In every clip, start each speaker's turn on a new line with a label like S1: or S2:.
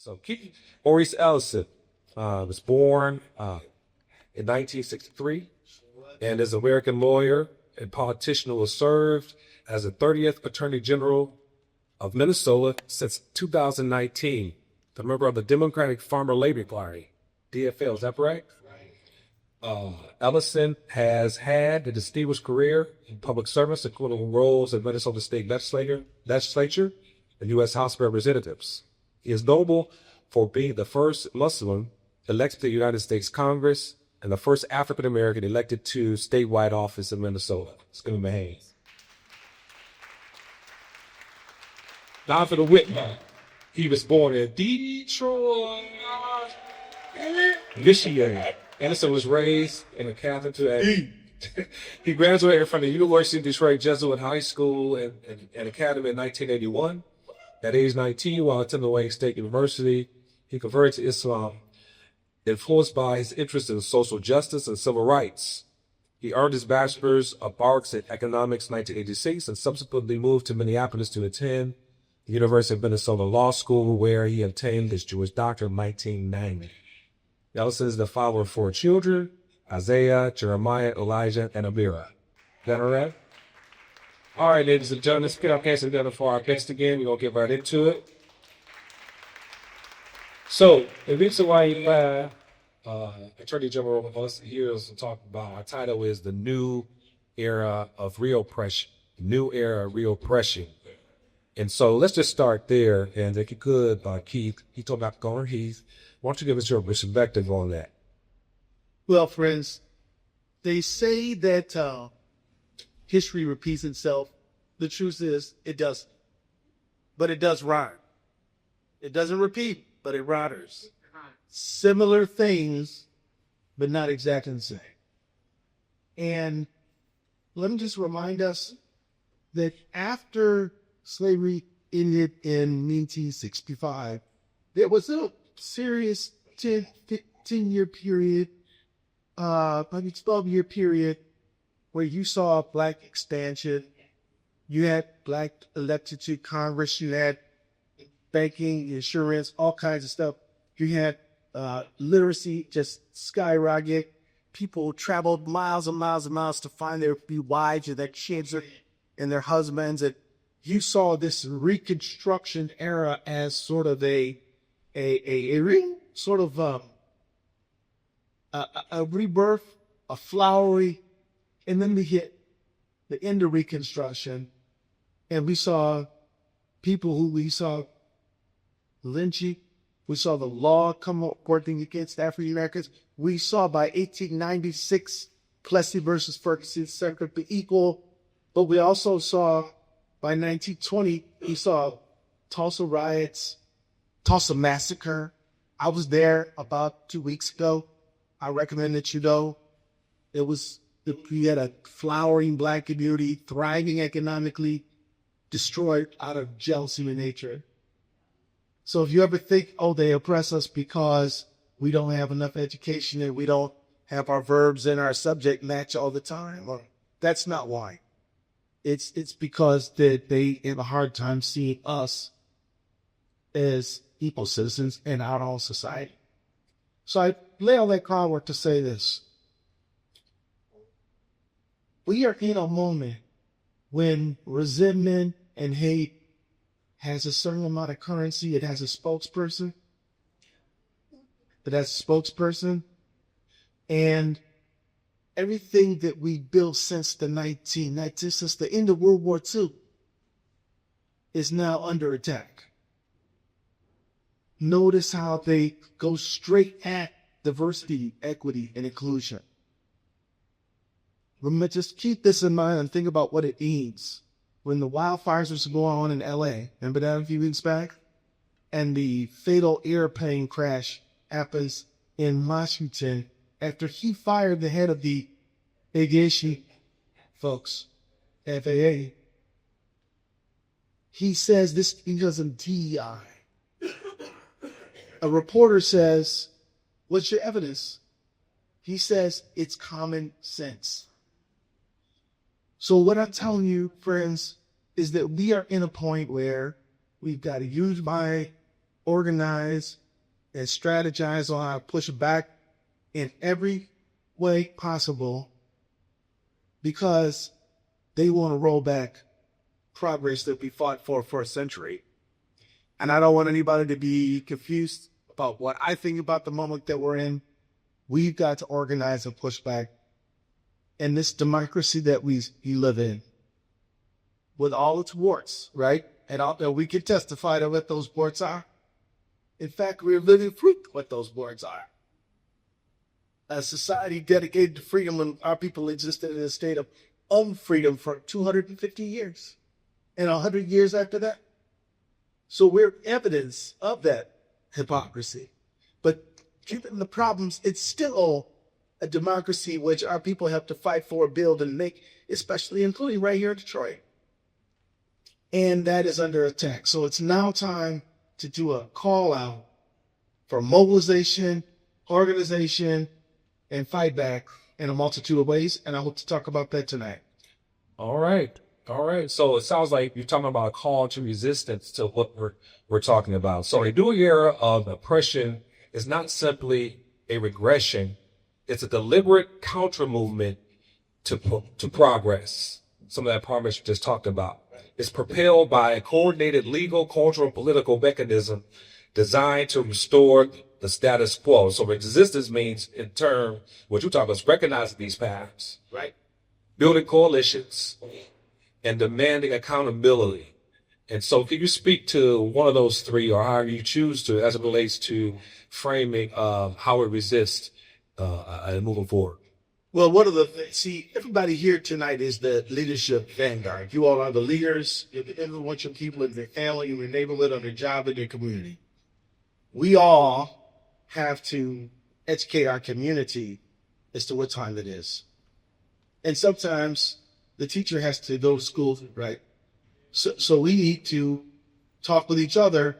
S1: So Maurice Ellison was born in 1963 and is an American lawyer and politician who has served as the 30th Attorney General of Minnesota since 2019. The member of the Democratic Farmer Labor Party, DFL, is that right? Ellison has had a distinguished career in public service, including roles in Minnesota State Legislature and U.S. House of Representatives. He is notable for being the first Muslim elected to the United States Congress and the first African American elected to statewide office in Minnesota. Let's give him a hand. Now for the Whitman. He was born in Detroit, Michigan. Ellison was raised in a Catholic family. He graduated from the University of Detroit Jesuit High School and Academy in 1981. At age 19, while attending Wayne State University, he converted to Islam, influenced by his interest in social justice and civil rights. He earned his bachelor's of arts in economics in 1986 and subsequently moved to Minneapolis to attend the University of Minnesota Law School, where he obtained his Jewish doctorate in 1990. Ellison is the father of 4 children: Isaiah, Jeremiah, Elijah, and Amira. Is that all right? All right, ladies and gentlemen, let's get our hands together for our guest again. We're going to get right into it. So, the reason why Attorney General of us here is to talk about, our title is The New Era of Reoppression. New Era of Reoppression. And so let's just start there. And if you could, Keith, he told about Governor Heath. Why don't you give us your perspective on that?
S2: Well, friends, they say that history repeats itself. The truth is, it doesn't. But it does rhyme. It doesn't repeat, but it rhymes. Similar things, but not exactly the same. And let me just remind us that after slavery ended in 1965, there was a serious 10-year period, maybe 12-year period, where you saw Black expansion. You had Black elected to Congress. You had banking, insurance, all kinds of stuff. You had literacy just skyrocket. People traveled miles and miles and miles to find their wives and their kids and their husbands. And you saw this Reconstruction era as sort of a rebirth, a flowery, and then we hit the end of Reconstruction, and we saw lynching, we saw the law come up working against African Americans. We saw by 1896 Plessy versus Ferguson, separate but equal, but we also saw by 1920, we saw Tulsa riots, Tulsa massacre. I was there about 2 weeks ago. I recommend that you know. We had a flowering Black community, thriving economically, destroyed out of jealousy and hatred. So if you ever think, oh, they oppress us because we don't have enough education and we don't have our verbs and our subject match all the time, well, that's not why. It's because they have a hard time seeing us as equal citizens in our own society. So I lay all that groundwork to say this. We are in a moment when resentment and hate has a certain amount of currency. It has a spokesperson. And everything that we built since the since the end of World War II is now under attack. Notice how they go straight at diversity, equity, and inclusion. Remember, just keep this in mind and think about what it means. When the wildfires was going on in LA, remember that a few weeks back? And the fatal airplane crash happens in Washington after he fired the head of the aviation folks, FAA. He says this because of DEI. A reporter says, what's your evidence? He says, it's common sense. So what I'm telling you, friends, is that we are in a point where we've got a huge organize and strategize on how to push back in every way possible because they want to roll back progress that we fought for a century. And I don't want anybody to be confused about what I think about the moment that we're in. We've got to organize and push back in this democracy that we live in with all its warts, right? And we can testify to what those warts are. In fact, we're living proof what those warts are. A society dedicated to freedom when our people existed in a state of unfreedom for 250 years and 100 years after that. So we're evidence of that hypocrisy. But given the problems, it's still a democracy which our people have to fight for, build, and make, especially including right here in Detroit. And that is under attack. So it's now time to do a call out for mobilization, organization, and fight back in a multitude of ways. And I hope to talk about that tonight.
S1: All right. All right. So it sounds like you're talking about a call to resistance to what we're talking about. So a new era of oppression is not simply a regression. It's a deliberate counter movement to progress. Some of that progress you just talked about. It's propelled by a coordinated legal, cultural, political mechanism designed to restore the status quo. So resistance means, in turn, what you talk about is recognizing these patterns, right? Building coalitions and demanding accountability. And so can you speak to one of those three or however you choose to as it relates to framing how we resist and moving forward?
S2: Well, everybody here tonight is the leadership vanguard. You all are the leaders. You influence your people in their family, in their neighborhood, on their job, in their community. We all have to educate our community as to what time it is. And sometimes the teacher has to go to school, right? So we need to talk with each other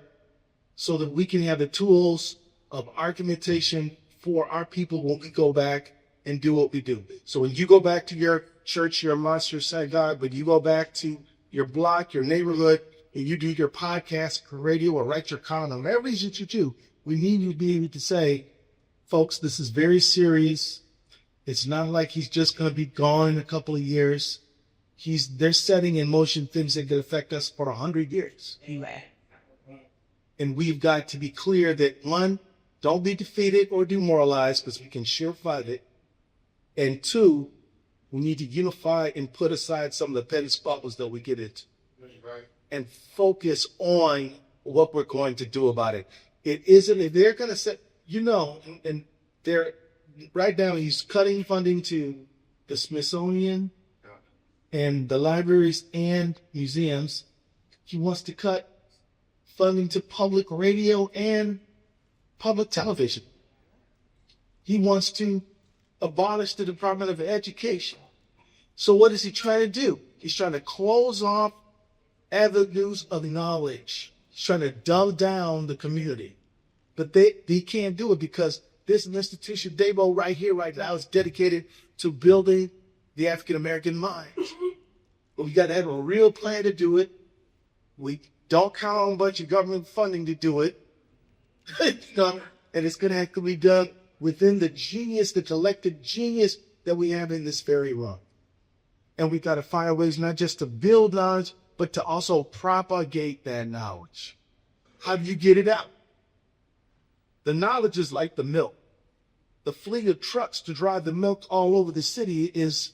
S2: so that we can have the tools of argumentation for our people when we go back and do what we do. So when you go back to your church, your mosque, your synagogue, but you go back to your block, your neighborhood, and you do your podcast, radio, or write your column, whatever it is that you do, we need you to be able to say, folks, this is very serious. It's not like he's just going to be gone in a couple of years. They're setting in motion things that could affect us for 100 years.
S3: Amen.
S2: And we've got to be clear that, one, don't be defeated or demoralized because we can sure fight it. And two, we need to unify and put aside some of the petty squabbles that we get into. Right. And focus on what we're going to do about it. It isn't, if they're going to set, and they're, right now he's cutting funding to the Smithsonian and the libraries and museums. He wants to cut funding to public radio and public television. He wants to abolish the Department of Education. So what is he trying to do? He's trying to close off avenues of knowledge. He's trying to dumb down the community. But they can't do it because this institution, DABO, right here, right now, is dedicated to building the African-American mind. But we got to have a real plan to do it. We don't count on a bunch of government funding to do it. And it's going to have to be done within the genius, the collective genius that we have in this very room. And we got to find ways not just to build knowledge, but to also propagate that knowledge. How do you get it out? The knowledge is like the milk. The fleet of trucks to drive the milk all over the city is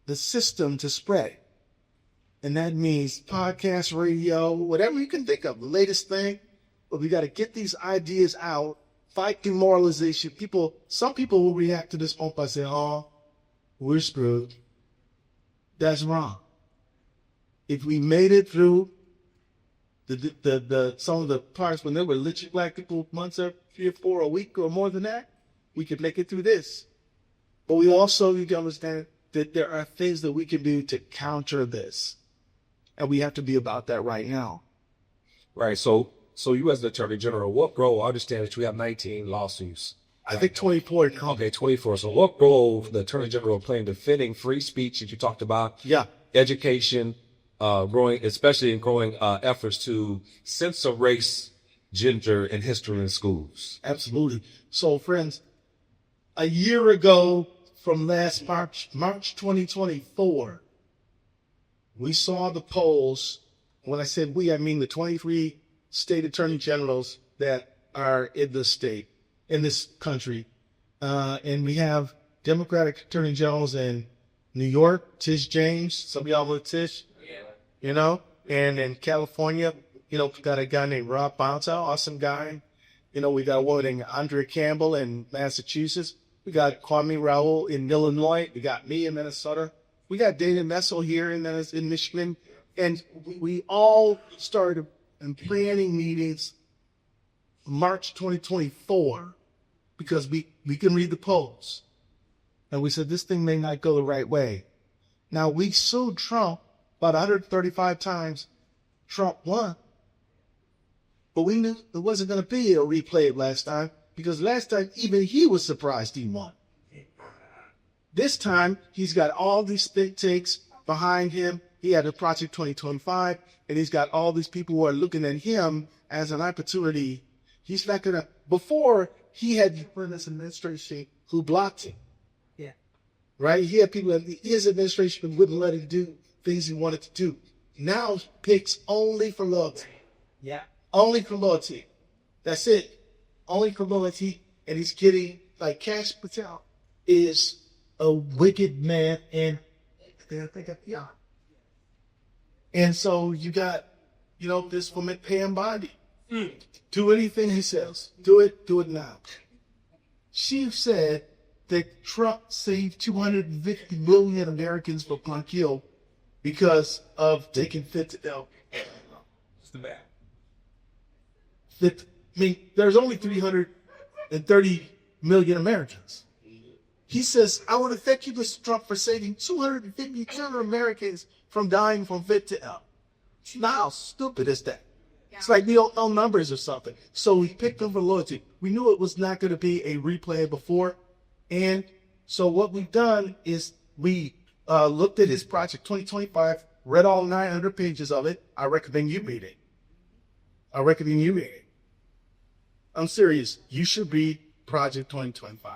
S2: the system to spread. And that means podcast, radio, whatever you can think of, the latest thing. But we got to get these ideas out, fight demoralization. Some people will react to this moment by saying, oh, we're screwed. That's wrong. If we made it through some of the parts when there were literally black people months or 3 or 4 a week or more than that, we could make it through this. But we also need to understand that there are things that we can do to counter this. And we have to be about that right now.
S1: Right. So you as the Attorney General, what role? I understand that you have 19 lawsuits.
S2: I think 24.
S1: Okay, 24. So what role the Attorney General play in defending free speech that you talked about?
S2: Yeah.
S1: Education, growing, especially in growing efforts to censor race gender and history in schools?
S2: Absolutely. So, friends, a year ago from last March 2024, we saw the polls. When I said we, I mean the 23 state attorney generals that are in the state, in this country. And we have Democratic attorney generals in New York, Tish James. Some of y'all know Tish, you know, and in California, you know, we got a guy named Rob Bonta, awesome guy. You know, we got a woman named Andrea Campbell in Massachusetts. We got Kwame Raoul in Illinois. We got me in Minnesota. We got David Messel here in Michigan. And we all started planning meetings March 2024 because we can read the polls. And we said, this thing may not go the right way. Now, we sued Trump about 135 times. Trump won. But we knew there wasn't going to be a replay last time because last time even he was surprised he won. This time, he's got all these think tanks behind him. He had a Project 2025, and he's got all these people who are looking at him as an opportunity. He's not going to, before he had people in this administration who blocked him. Yeah. Right? He had people in his administration who wouldn't let him do things he wanted to do. Now he picks only for loyalty. Yeah. Only for loyalty. That's it. Only for loyalty. And he's getting, like Cash Patel is a wicked man, and yeah. And so you got, you know, this woman Pam Bondi. Do anything he says. Do it now. She said that Trump saved 250 million Americans from being killed because of taking fentanyl.
S1: What's the matter?
S2: I mean, there's only 330 million Americans. He says, I want to thank you, Mr. Trump, for saving 250 million Americans from dying from fentanyl. Now, how stupid is that? Yeah. It's like we don't know numbers or something. So we picked them for loyalty. We knew it was not going to be a replay before. And so what we've done is we looked at his Project 2025, read all 900 pages of it. I recommend you read it. I'm serious. You should read Project 2025.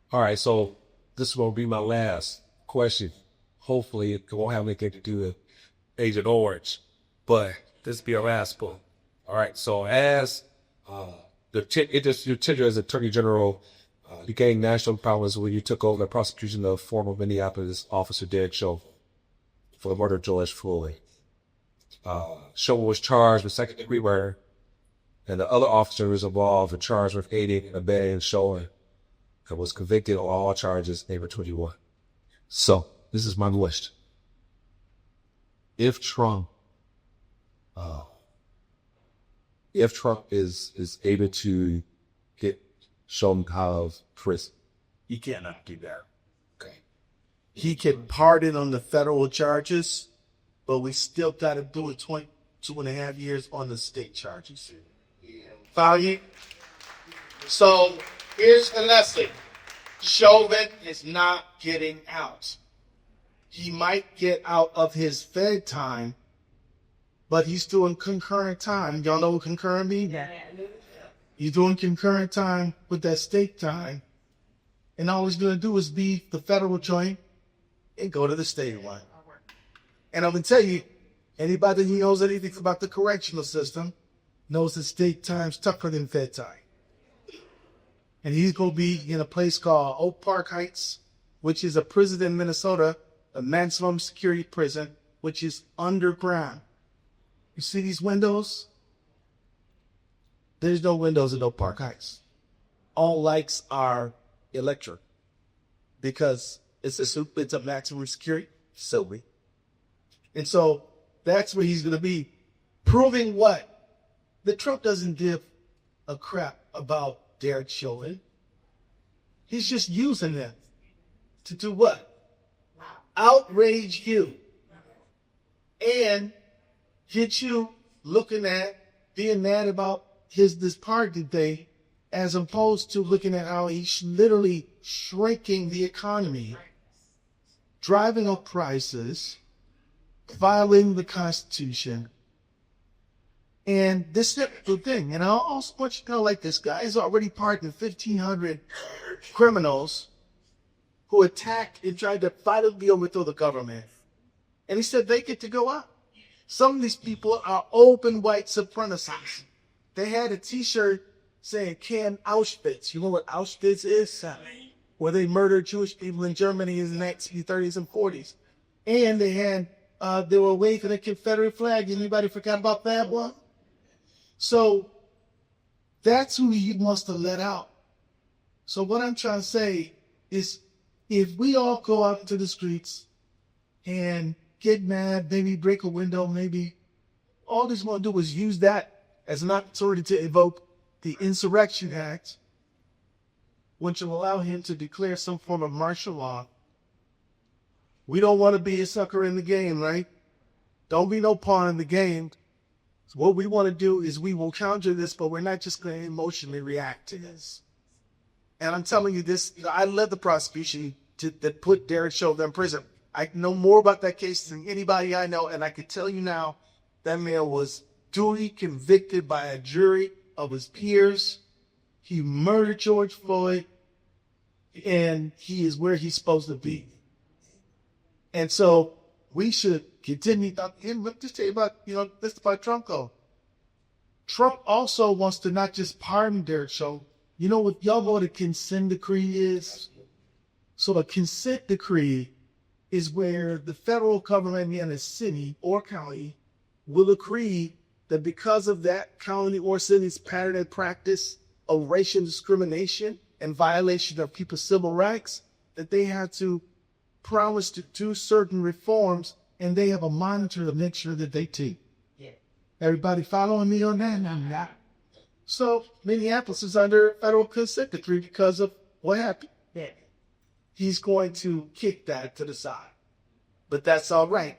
S1: All right, so this will be my last question. Hopefully it won't have anything to do with Agent Orange, but this will be our last one. All right, so as your tenure as Attorney General became national prominence when you took over the prosecution of former Minneapolis officer Derek Chauvin for the murder of George Floyd. Chauvin was charged with second-degree murder, and the other officer was involved and charged with aiding and abetting Chauvin, and was convicted on all charges April 21. So, this is my list. If Trump is able to get Chauvin out of prison,
S2: he cannot do that. Okay. He can pardon on the federal charges, but we still got to do it 22.5 years on the state charges. Follow you? So, here's the lesson. Chauvin is not getting out. He might get out of his Fed time, but he's doing concurrent time. Y'all know what concurrent means? Yeah. He's doing concurrent time with that state time. And all he's going to do is leave the federal joint and go to the state one. And I'm going to tell you, anybody who knows anything about the correctional system knows that state time's tougher than Fed time. And he's going to be in a place called Oak Park Heights, which is a prison in Minnesota, a maximum security prison, which is underground. You see these windows? There's no windows in Oak Park Heights. All lights are electric because it's a maximum security facility. And so that's where he's going to be, proving what? That Trump doesn't give a crap about Derek Chauvin. He's just using them to do what? Outrage you and get you looking at being mad about this party thing, as opposed to looking at how he's literally shrinking the economy, driving up prices, violating the Constitution, And this is the thing. And I also want you to know, like, this guy is already pardoned 1,500 criminals who attacked and tried to violently overthrow the government. And he said they get to go out. Some of these people are open white supremacists. They had a T-shirt saying, "Can Auschwitz." You know what Auschwitz is? Where they murdered Jewish people in Germany in the 1930s and 40s. And they were waving a Confederate flag. Anybody forgot about that one? So that's who he wants to let out. So what I'm trying to say is, if we all go out into the streets and get mad, maybe break a window, maybe all he's going to do is use that as an opportunity to evoke the Insurrection Act, which will allow him to declare some form of martial law. We don't want to be a sucker in the game, right? Don't be no pawn in the game. So what we want to do is we will counter this, but we're not just going to emotionally react to this. And I'm telling you this, I led the prosecution that put Derek Chauvin in prison. I know more about that case than anybody I know, and I can tell you now, that man was duly convicted by a jury of his peers. He murdered George Floyd, and he is where he's supposed to be. And so we should continue. And let me just tell you about, this about Trump, though. Trump also wants to not just pardon Derek Chauvin. You know what y'all know what a consent decree is? So a consent decree is where the federal government in a city or county will agree that because of that county or city's pattern and practice of racial discrimination and violation of people's civil rights, that they have to promise to do certain reforms, and they have a monitor to make sure that they take. Yeah. Everybody following me on that? Now. So Minneapolis is under federal consent decree because of what happened. Yeah. He's going to kick that to the side. But that's all right,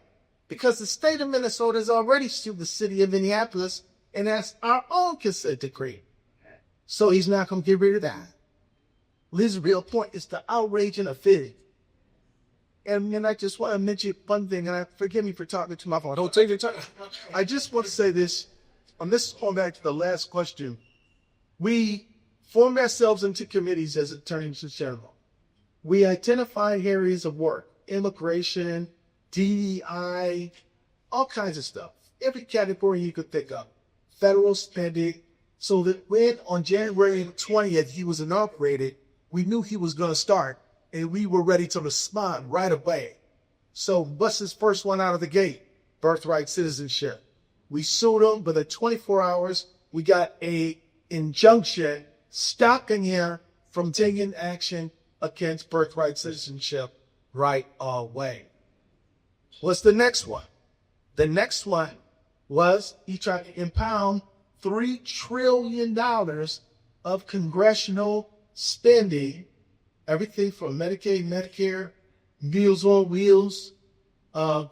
S2: because the state of Minnesota has already sued the city of Minneapolis and has our own consent decree. So he's not going to get rid of that. His real point is the outrage and offending. And I just want to mention one thing, and forgive me for talking to my phone.
S1: Don't take your time.
S2: I just want to say this, and this is going back to the last question. We formed ourselves into committees as attorneys general. We identify areas of work, immigration, DEI, all kinds of stuff. Every category you could think of. Federal spending, so that when on January 20th he was inaugurated, we knew he was going to start, and we were ready to respond right away. So what's his first one out of the gate? Birthright citizenship. We sued him, but in 24 hours, we got a injunction stopping him from taking action against birthright citizenship right away. What's the next one? The next one was he tried to impound $3 trillion of congressional spending, everything from Medicaid, Medicare, Meals on Wheels,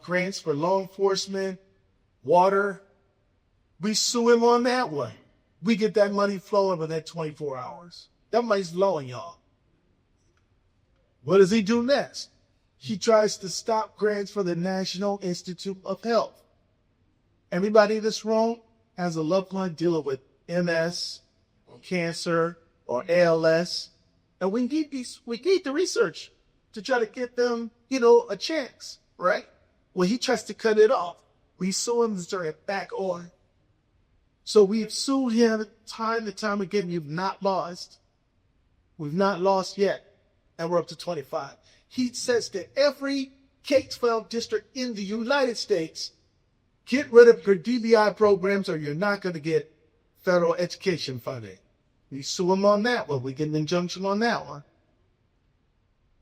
S2: grants for law enforcement, water. We sue him on that one. We get that money flowing within 24 hours. That money's flowing, y'all. What does he do next? He tries to stop grants for the National Institute of Health. Everybody in this room has a loved one dealing with MS, or cancer, or ALS. And we need the research to try to get them, a chance, right? Well, he tries to cut it off. We sue him to turn it back on. So we've sued him time and time again. We've not lost. We've not lost yet. And we're up to 25. He says to every K-12 district in the United States, get rid of your DBI programs or you're not going to get federal education funding. We sue him on that one. We get an injunction on that one.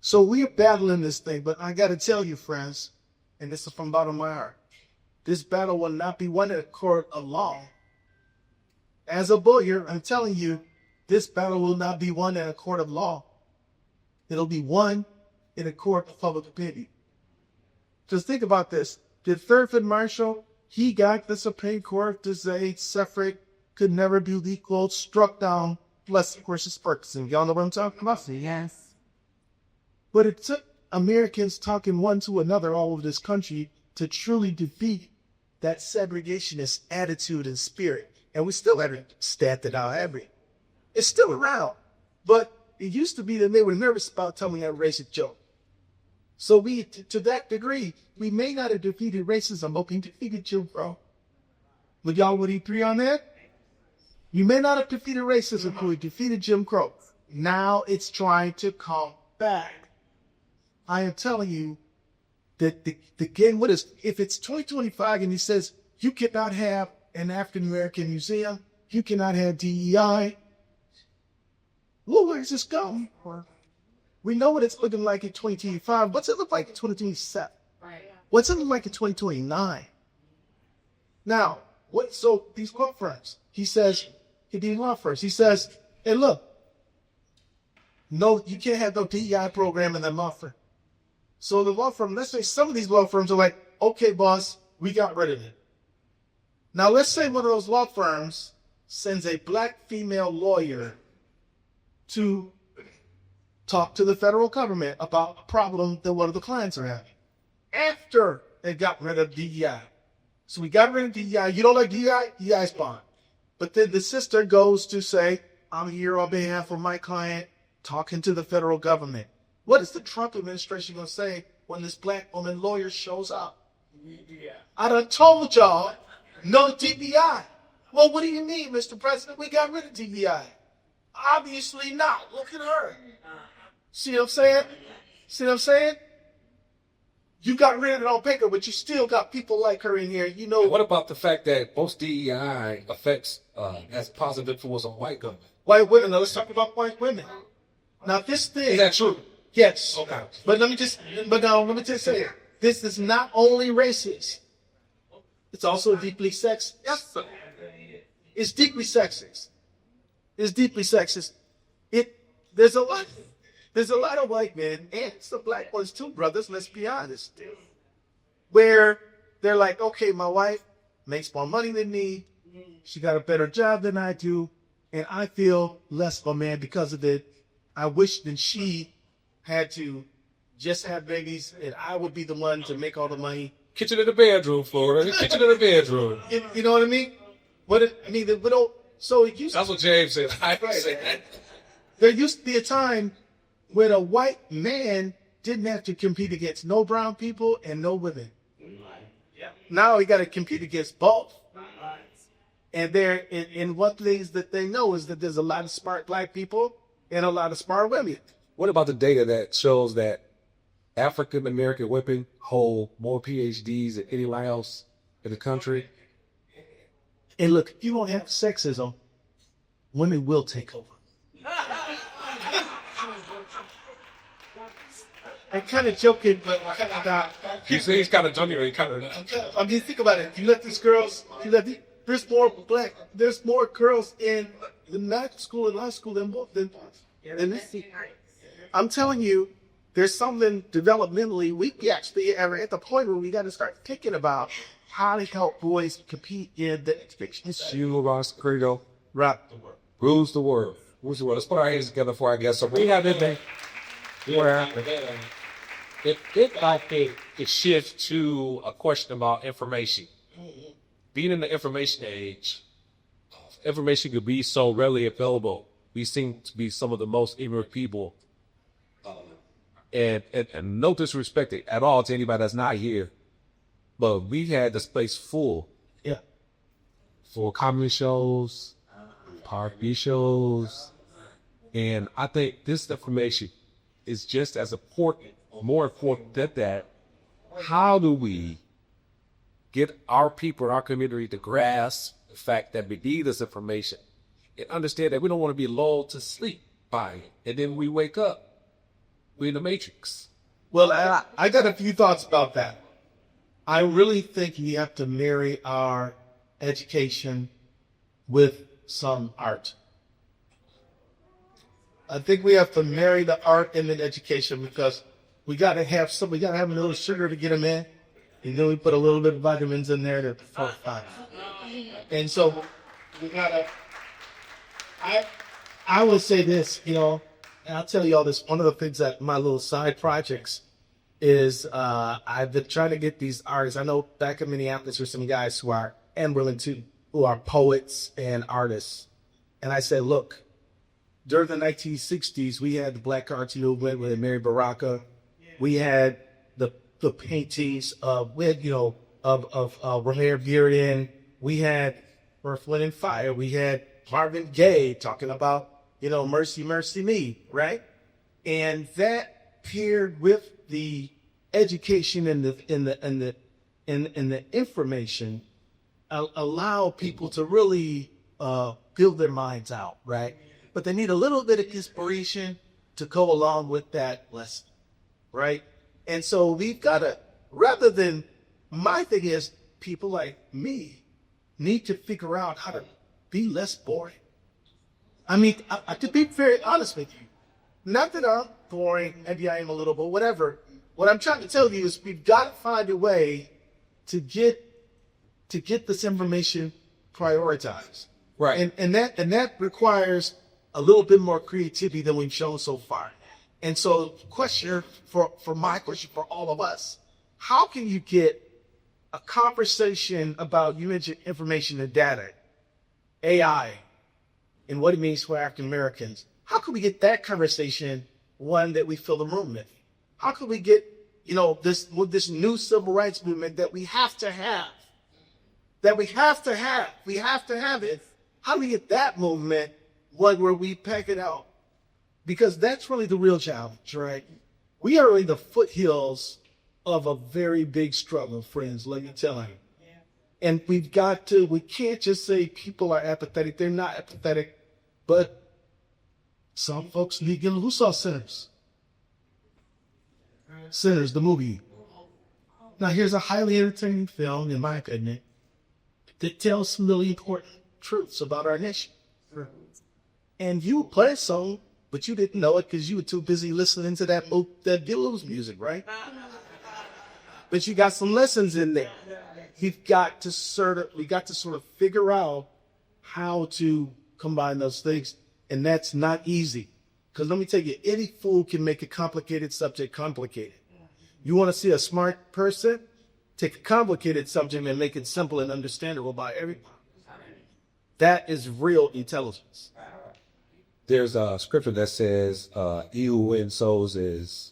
S2: So we're battling this thing, but I got to tell you, friends, and this is from the bottom of my heart, this battle will not be won in a court of law. As a lawyer, I'm telling you, this battle will not be won in a court of law. It'll be won in a court of public opinion. Just think about this. Did Thurgood Marshall, he got the Supreme Court to say suffrage could never be equal, struck down Plessy versus Ferguson. Y'all know what I'm talking about?
S3: Yes.
S2: But it took Americans talking one to another all over this country to truly defeat that segregationist attitude and spirit. And we still haven't stamped it out, have we? It's still around. But it used to be that they were nervous about telling a racist joke. So we, to that degree, we may not have defeated racism, but we defeated Jim Crow. Would agree on that? You may not have defeated racism, but we defeated Jim Crow. Now it's trying to come back. I am telling you that the game, if it's 2025 and he says you cannot have an African American museum, you cannot have DEI, well, where's this going? We know what it's looking like in 2025. What's it look like in 2027? What's it look like in 2029? Now, so these law firms, he says, hey, look, no, you can't have no DEI program in that law firm. So the law firm, let's say some of these law firms are like, okay, boss, we got rid of it. Now, let's say one of those law firms sends a black female lawyer to talk to the federal government about a problem that one of the clients are having after they got rid of DEI. So we got rid of DEI. You don't like DEI? DEI's fine. But then the sister goes to say, I'm here on behalf of my client talking to the federal government. What is the Trump administration going to say when this black woman lawyer shows up? I done told y'all, no DEI. Well, what do you mean, Mr. President? We got rid of DEI. Obviously not. Look at her. See what I'm saying? You got rid of it on paper, but you still got people like her in here. You know.
S1: What about the fact that most DEI affects has positive influence on white women?
S2: White women. Now let's talk about white women. Now this thing.
S1: Is that true?
S2: Yes.
S1: Okay.
S2: But let me just say, this is not only racist. It's also deeply sexist.
S1: Yes, sir.
S2: It's deeply sexist. It's deeply sexist. There's a lot of white men and some black ones too, brothers, let's be honest, where they're like, okay, my wife makes more money than me. She got a better job than I do. And I feel less of a man because of it. I wish that she had to just have babies and I would be the one to make all the money.
S1: Kitchen in the bedroom, Florida. Kitchen in the bedroom.
S2: You know what I mean? So it used
S1: That's what James said. I said.
S2: There used to be a time when a white man didn't have to compete against no brown people and no women. Now he got to compete against both. And one things that they know is that there's a lot of smart black people and a lot of smart women.
S1: What about the data that shows that African American women hold more PhDs than anyone else in the country?
S2: And look, if you don't have sexism, women will take over. I'm kind of joking, but kind of not.
S1: You say he's kind of joking, or he kind of.
S2: I mean, think about it. There's more girls in the night school and high school than this. I'm telling you, there's something developmentally we actually are at the point where we got to start thinking about how to help boys compete in the education.
S1: You, Ross Credo.
S2: Rock the world.
S1: Rules the world. Rules the world. Let's put our hands together for our guests. So we have it. If I think it shifts to a question about information, being in the information age, information could be so readily available. We seem to be some of the most ignorant people. And no disrespect at all to anybody that's not here, but we've had this place full.
S2: Yeah.
S1: For comedy shows, party shows, and I think this information is just as important, or more important than that. How do we get our people, our community to grasp the fact that we need this information and understand that we don't want to be lulled to sleep by it, and then we wake up, we're in the matrix?
S2: Well, I got a few thoughts about that. I really think we have to marry our education with some art. I think we have to marry the art and the education because we got to have a little sugar to get them in. And then we put a little bit of vitamins in there to fortify. And so we got to, I would say this, and I'll tell you all this. One of the things that my little side projects is I've been trying to get these artists. I know back in Minneapolis there's some guys who are, and Berlin too, who are poets and artists. And I said, look, during the 1960s, we had the Black Arts Movement with Mary Baraka. We had the paintings of Ramir Bearden. We had Earth, Wind, and Fire. We had Marvin Gaye talking about, Mercy, Mercy Me, right? And that paired with the education and the information allow people to really build their minds out, right? But they need a little bit of inspiration to go along with that lesson, right? And so we've got to, rather than, my thing is, people like me need to figure out how to be less boring. I mean, to be very honest with you, not that I'm boring, maybe I am a little, but whatever. What I'm trying to tell you is we've got to find a way to get this information prioritized.
S1: Right.
S2: And that requires a little bit more creativity than we've shown so far. And so question for all of us, how can you get a conversation about, you mentioned information and data, AI, and what it means for African Americans? How can we get that conversation one that we fill the room with? How can we get, this new civil rights movement that we have to have? We have to have it. How do we get that movement one where we pack it out? Because that's really the real challenge, right? We are in the foothills of a very big struggle, friends, let me tell you. And we can't just say people are apathetic. They're not apathetic, but some folks need to, who saw Sinners? Sinners, the movie. Now here's a highly entertaining film, in my opinion, that tells some really important truths about our nation. And you play a song, but you didn't know it because you were too busy listening to that blues music, right? But you got some lessons in there. We got to sort of figure out how to combine those things, and that's not easy. Because let me tell you, any fool can make a complicated subject complicated. You want to see a smart person? Take a complicated subject and make it simple and understandable by everyone. That is real intelligence.
S1: There's a scripture that says, he who wins souls is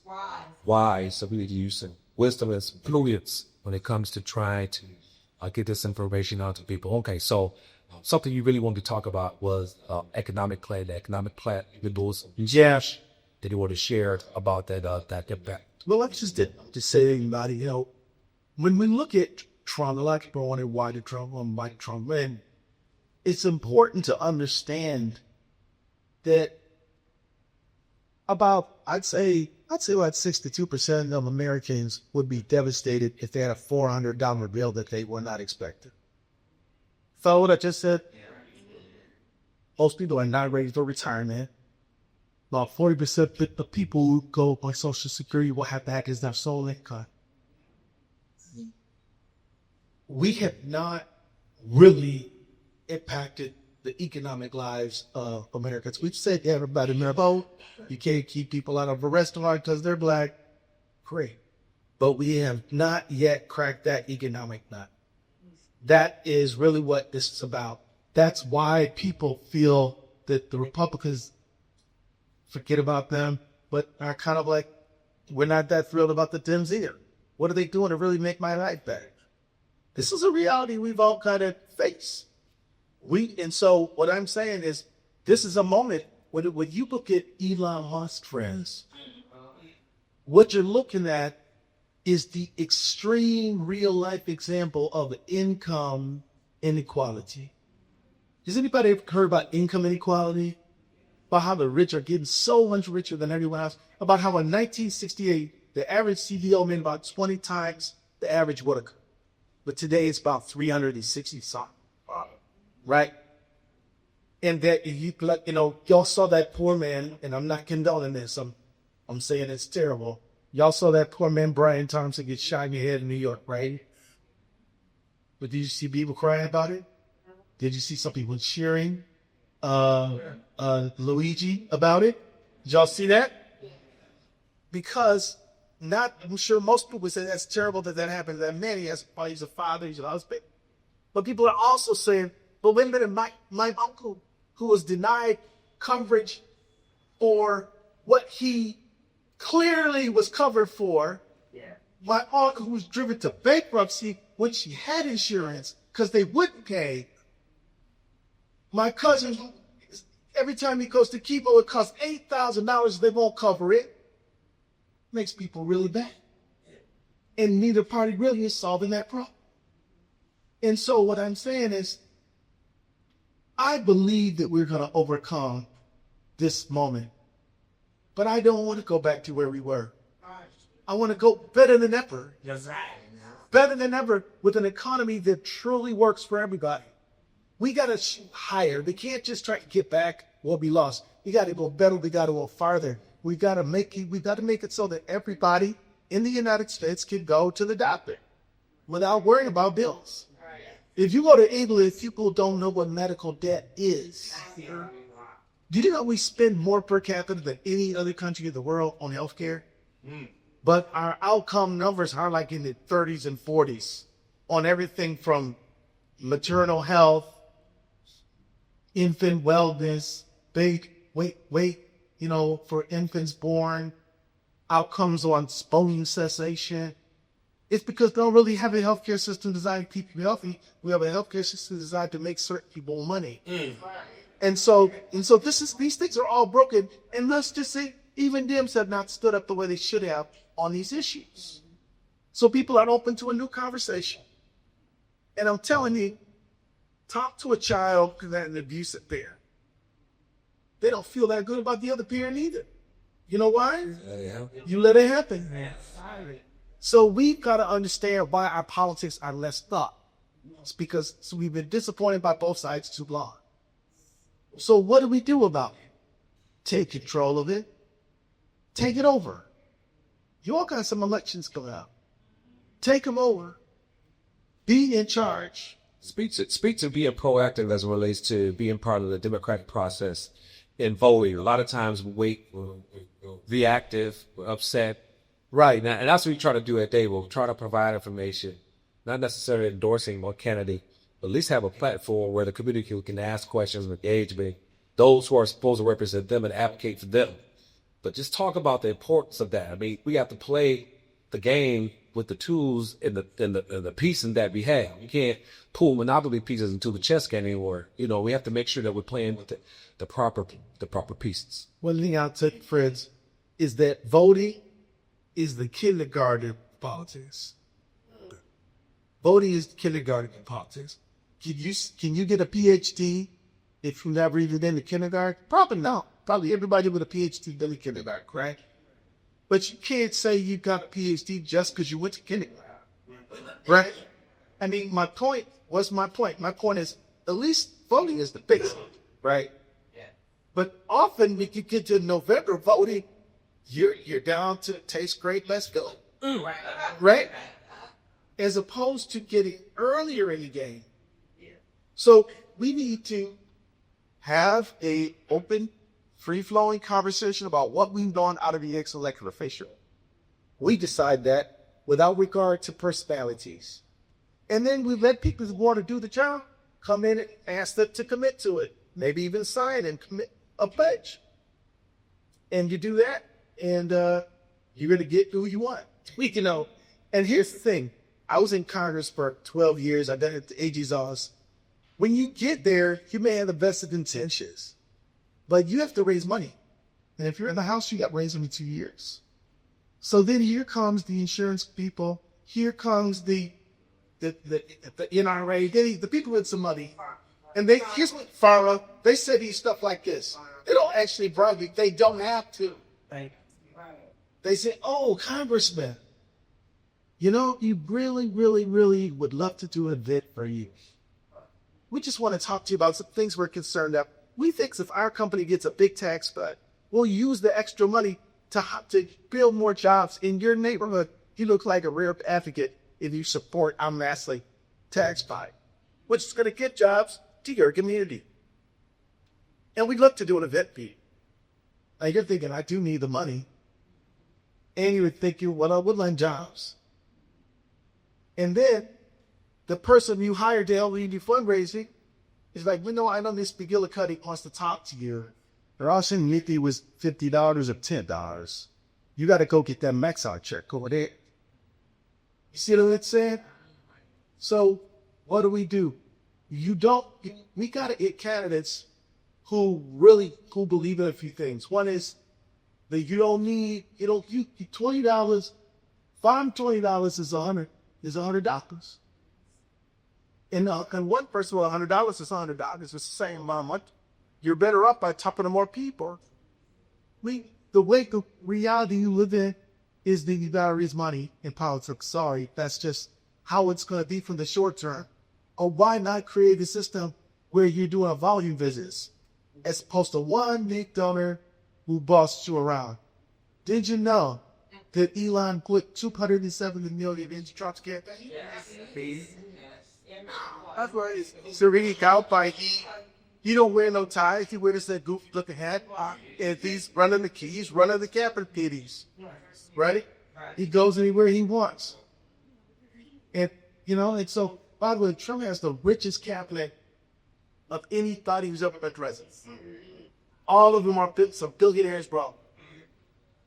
S1: wise. So we need to use some wisdom and some prudence when it comes to trying to get this information out to people. Okay, so something you really wanted to talk about was economic plan, the economic plan, those that you want to share about that impact.
S2: Well, let's just say, everybody, when we look at Trump, a lot of people wonder why did Trump like Trump, and it's important to understand that I'd say about 62% of Americans would be devastated if they had a $400 bill that they were not expecting. Follow what I just said? Most people are not ready for retirement. About 40% of people who go on Social Security will have back as their sole income. We have not really impacted the economic lives of Americans. We've said to everybody in their boat, you can't keep people out of a restaurant because they're black. Great. But we have not yet cracked that economic nut. That is really what this is about. That's why people feel that the Republicans forget about them, but are kind of like, we're not that thrilled about the Dems either. What are they doing to really make my life better? This is a reality we've all kind of faced. And so what I'm saying is, this is a moment when you look at Elon Musk, friends, what you're looking at is the extreme real life example of income inequality. Has anybody ever heard about income inequality? About how the rich are getting so much richer than everyone else? About how in 1968, the average CBO made about 20 times the average worker. But today it's about 360 something. Right? And that y'all saw that poor man, and I'm not condoning this, I'm saying it's terrible. Y'all saw that poor man, Brian Thompson, get shot in the head in New York, right? But did you see people crying about it? Did you see some people cheering Luigi about it? Did y'all see that? Because I'm sure most people would say that's terrible that happened to that man. He's a father, he's a husband. But people are also saying, But wait a minute, my uncle, who was denied coverage for what he clearly was covered for, my uncle who was driven to bankruptcy when she had insurance because they wouldn't pay. My cousin, every time he goes to chemo, it costs $8,000. They won't cover it. Makes people really bad. And neither party really is solving that problem. And so what I'm saying is, I believe that we're going to overcome this moment. But I don't want to go back to where we were. I want to go better than ever. Better than ever with an economy that truly works for everybody. We got to shoot higher. They can't just try to get back what we lost. We got to go better. We got to go farther. We got to make it so that everybody in the United States can go to the doctor without worrying about bills. If you go to England, people don't know what medical debt is. Do you know we spend more per capita than any other country in the world on healthcare? But our outcome numbers are like in the 30s and 40s on everything from maternal health, infant wellness, weight, for infants born, outcomes on bone cessation. It's because they don't really have a healthcare system designed to keep you healthy. We have a healthcare system designed to make certain people money. And so these things are all broken. And let's just say even Dems have not stood up the way they should have on these issues. So people are open to a new conversation. And I'm telling you, talk to a child who had an abusive parent. They don't feel that good about the other parent either. You know why? You let it happen. So we've got to understand why our politics are less thought. It's because we've been disappointed by both sides too long. So what do we do about it? Take control of it. Take it over. You all got some elections coming up. Take them over. Be in charge.
S1: Speak to being proactive as it relates to being part of the democratic process in voting. A lot of times we're reactive, we're upset. Right. And that's what we try to do at DABO. Try to provide information, not necessarily endorsing one candidate, but at least have a platform where the community can ask questions and engage with those who are supposed to represent them and advocate for them. But just talk about the importance of that. I mean, we have to play the game with the tools and the pieces that we have. You can't pull monopoly pieces into the chess game anymore. We have to make sure that we're playing with the proper pieces.
S2: One thing I'll tell you, friends, is that voting is the kindergarten of politics. Voting is the kindergarten of politics. Can you get a PhD if you've never even been to kindergarten? Probably not. Probably everybody with a PhD done in kindergarten, right? But you can't say you got a PhD just because you went to kindergarten, right? I mean, my point? My point is, at least voting is the basic, right? Yeah. But often when you get to November voting, you're down to taste great, let's go, right? As opposed to getting earlier in the game. So we need to have a open, free-flowing conversation about what we've done out of the ex-elected official. We decide that without regard to personalities. And then we let people who want to do the job come in and ask them to commit to it. Maybe even sign and commit a pledge. And you do that, and you're going to get who you want. And here's the thing. I was in Congress for 12 years. I done it at the AG's office. When you get there, you may have the vested intentions. But you have to raise money. And if you're in the House, you got to raise them in 2 years. So then here comes the insurance people. Here comes the NRA, the people with some money. And here's what FARA, they say these stuff like this. They don't actually bribe you. They don't have to. They say, oh, Congressman, you really, really, really would love to do an event for you. We just want to talk to you about some things we're concerned about. We think if our company gets a big tax cut, we'll use the extra money to build more jobs in your neighborhood. You look like a rare advocate if you support our massively tax cut, which is going to get jobs to your community. And we'd love to do an event for you. Now you're thinking, I do need the money. And you would think, well, I would land jobs. And then the person you hired to help you do fundraising It's like, I know Miss McGillicuddy wants to talk to you. Or also Nikki was $50 or $10. You got to go get that max out check over there. You see what I'm saying? So what do? We got to get candidates who believe in a few things. One is that you $20, $20 is $100. And one person with $100 is $100. It's the same amount. You're better off by talking to more people. The reality you live in is that you gotta raise money in politics. Sorry, that's just how it's gonna be for the short term. Or why not create a system where you're doing a volume visits as opposed to one big donor who bossed you around? Did you know that Elon put $270 million into Trump's campaign? Yes. That's why it's really out by he don't wear no ties. He wears that goofy looking hat. And he's running the capital pitties. Right? He goes anywhere he wants. And so by the way, Trump has the richest cabinet of any thought he was ever addressing. All of them are some billionaires, bro.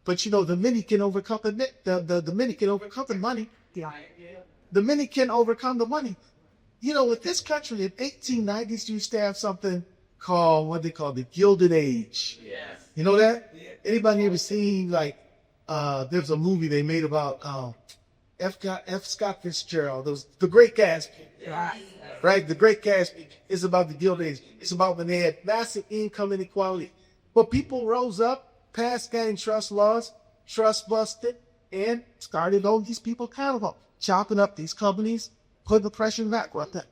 S2: But the many can overcome the many can overcome the money. The many can overcome the money. With this country in 1890s, used to have something called what they call the Gilded Age. Yes. You know that? Yeah. Anybody ever seen there's a movie they made about F. Scott Fitzgerald, The Great Gatsby. Yes. Right? The Great Gatsby is about the Gilded Age. It's about when they had massive income inequality. But people rose up, passed antitrust laws, trust busted, and started holding these people accountable, chopping up these companies, put the pressure back on them.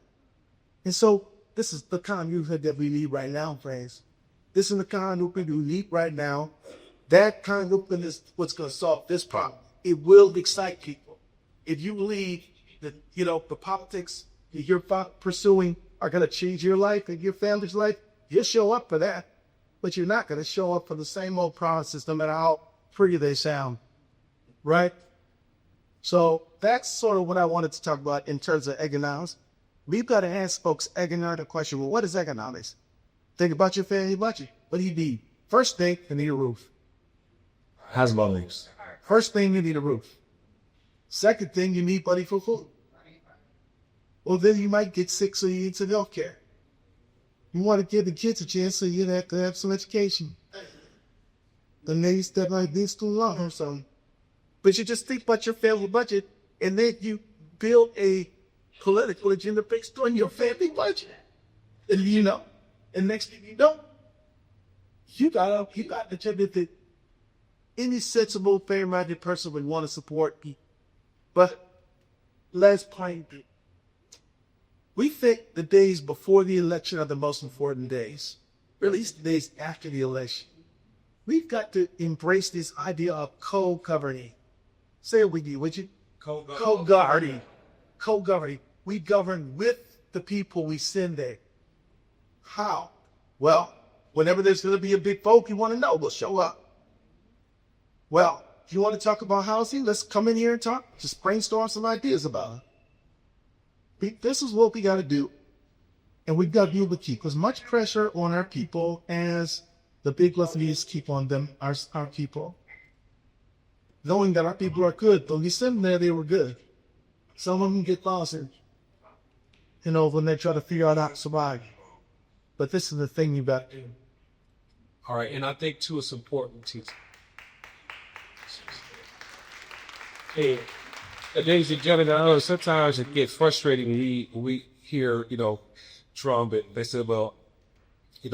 S2: And so this is the kind of movement that we need right now, friends. This is the kind of movement we need right now. That kind of movement is what's going to solve this problem. It will excite people. If you believe that, the politics that you're pursuing are going to change your life and your family's life, you'll show up for that. But you're not going to show up for the same old promises, no matter how pretty they sound. Right? So that's sort of what I wanted to talk about in terms of economics. We've got to ask folks the question, well, what is economics? Think about your family budget. What do you need? First thing, you need a roof.
S1: Has money.
S2: First thing, you need a roof. Second thing, you need money for food. Well, then you might get sick, so you need some health care. You want to give the kids a chance, so you have to have some education. The needs that might be too long or something. But you just think about your family budget, and then you build a political agenda based on your family budget. And next thing you know, you got the agenda that any sensible, fair-minded person would want to support people. But let's point it. We think the days before the election are the most important days, or at least the days after the election. We've got to embrace this idea of co-governing. Say it with you, would you? Co-governing. Co-governing. We govern with the people we send there. How? Well, whenever there's going to be a big vote you want to know, we'll show up. Well, if you want to talk about housing, let's come in here and talk. Just brainstorm some ideas about it. This is what we got to do. And we've got to be able to keep as much pressure on our people as the big leaders keep on them, our people. Knowing that our people are good, but we send them there, they were good. Some of them get lost, when they try to figure out how to survive. But this is the thing you got to do.
S1: All right, and I think too it's important to. Hey, ladies and gentlemen, I know sometimes it gets frustrating when we hear, Trump, and they say, well,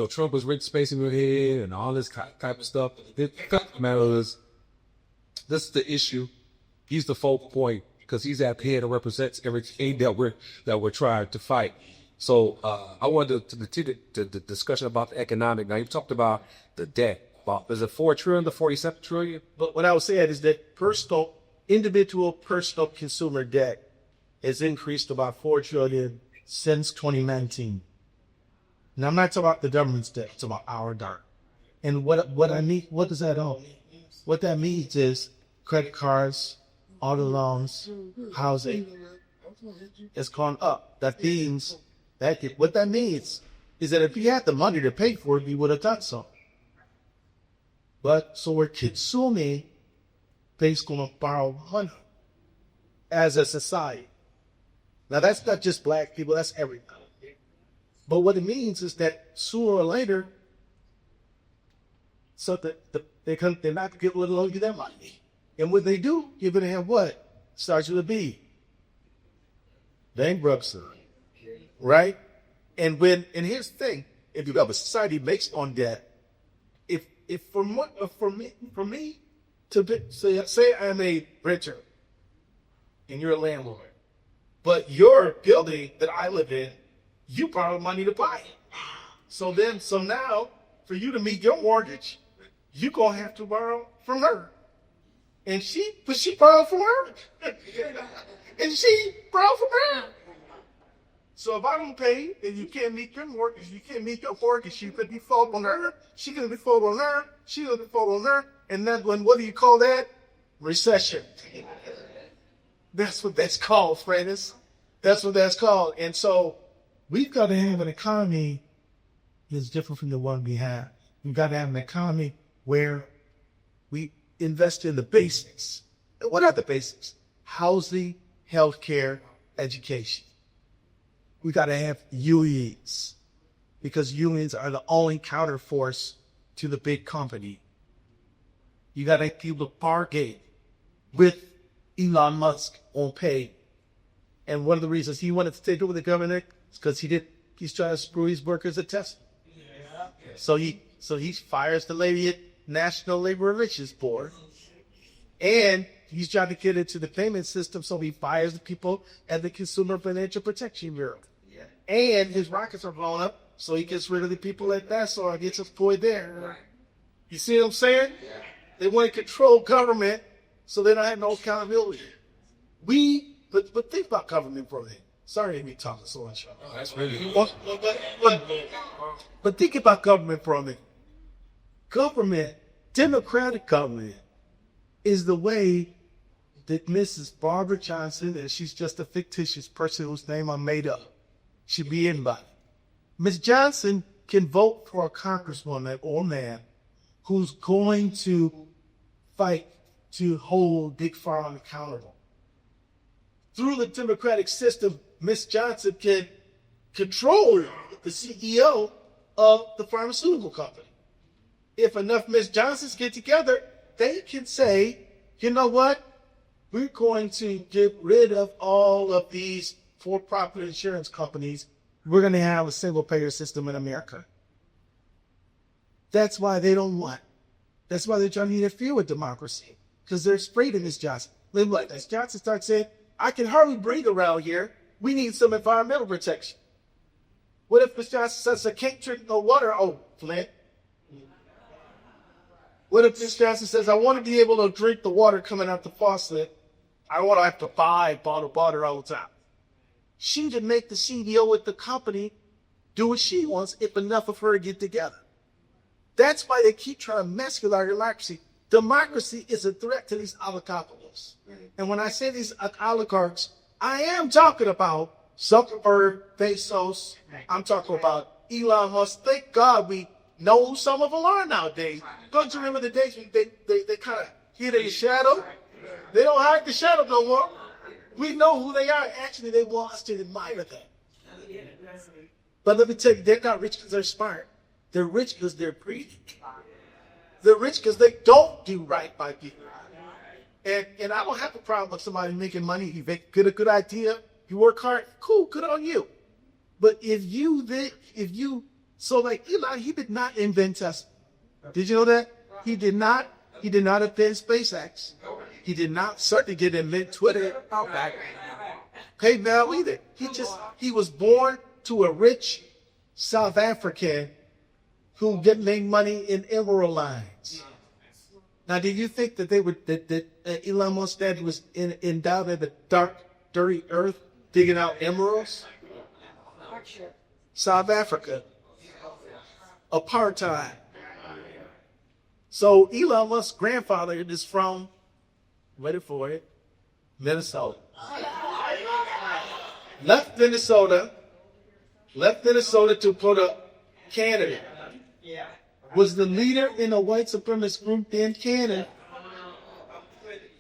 S1: Trump was rich space in your head and all this type of stuff. The fact of the matter is, this is the issue. He's the focal point because he's at the head and represents everything that we're trying to fight. So I wanted to continue the discussion about the economic. Now you talked about the debt. Is it $4 trillion to $47 trillion?
S2: But what I was saying is that individual personal consumer debt has increased about $4 trillion since 2019. Now I'm not talking about the government's debt. It's about our debt. And what I mean, what does that mean? What that means is credit cards, auto loans, housing has gone up. That means what that means is that if he had the money to pay for it, he would have done so. But so we're consuming based on borrowed money as a society. Now that's not just black people, that's everybody. But what it means is that sooner or later, so they're not going to loan you their money. And when they do, you're going to have what? Starts with a B. Bankruptcy. Right? And here's the thing, if you have a society based on debt, if for me to be, say I'm a renter and you're a landlord, but your building that I live in, you borrow money to buy it. So now for you to meet your mortgage, you're gonna have to borrow from her. And she borrowed from her. And she borrowed from her. So if I don't pay and you can't meet your mortgage, you could default on her, she could default on her, she could default on her, and then what do you call that? Recession. That's what that's called, friends. That's what that's called. And so we've got to have an economy that's different from the one we have. We've got to have an economy where we invest in the basics. What are the basics? Housing, healthcare, education. We got to have unions because unions are the only counterforce to the big company. You got to have people to bargain with Elon Musk on pay. And one of the reasons he wanted to take over the government is because he's trying to screw his workers at Tesla. So he fires the lady at National Labor Relations Board. And he's trying to get into the payment system, so he fires the people at the Consumer Financial Protection Bureau. And his rockets are blown up, so he gets rid of the people at NASA and gets employed there. You see what I'm saying? They want to control government so they don't have no accountability. But think about government for a minute. Sorry to be talking so much.
S1: Oh, that's really
S2: But think about government for a minute. Government, democratic government, is the way that Mrs. Barbara Johnson, and she's just a fictitious person whose name I made up, should be in by. Ms. Johnson can vote for a congresswoman or man who's going to fight to hold Big Pharma accountable. Through the democratic system, Ms. Johnson can control the CEO of the pharmaceutical company. If enough Ms. Johnsons get together, they can say, you know what? We're going to get rid of all of these for-profit insurance companies. We're going to have a single-payer system in America. That's why they don't want. That's why they're trying to interfere with democracy, because they're afraid of Ms. Johnson. Like Ms. Johnson starts saying, I can hardly breathe around here. We need some environmental protection. What if Ms. Johnson says, I can't drink no water? Oh, Flint. What if Ms. Johnson says, I want to be able to drink the water coming out the faucet? I want to have to buy bottled water all the time. She can make the CEO of the company do what she wants if enough of her get together. That's why they keep trying to mess with our democracy. Democracy is a threat to these oligarchs. And when I say these oligarchs, I am talking about Zuckerberg, Bezos. I'm talking about Elon Musk. Thank God we know who some of them are nowadays. Don't you remember the days when they kind of hid in the shadow? They don't hide the shadow no more. We know who they are. Actually, they want us to admire them. But let me tell you, they're not rich because they're smart. They're rich because they're greedy. They're rich because they don't do right by people. And I don't have a problem with somebody making money. You get a good idea, you work hard, cool, good on you. But so like Elon, he did not invent Tesla. Did you know that? He did not invent SpaceX. He did not certainly invent Twitter, PayPal either. He was born to a rich South African who made money in emerald mines. Now, do you think that Elon Musk's dad was down in the dark, dirty earth digging out emeralds? South Africa. Apartheid. So Elon Musk's grandfather is from, ready for it, Minnesota. Left Minnesota to put up Canada. Was the leader in a white supremacist group in Canada.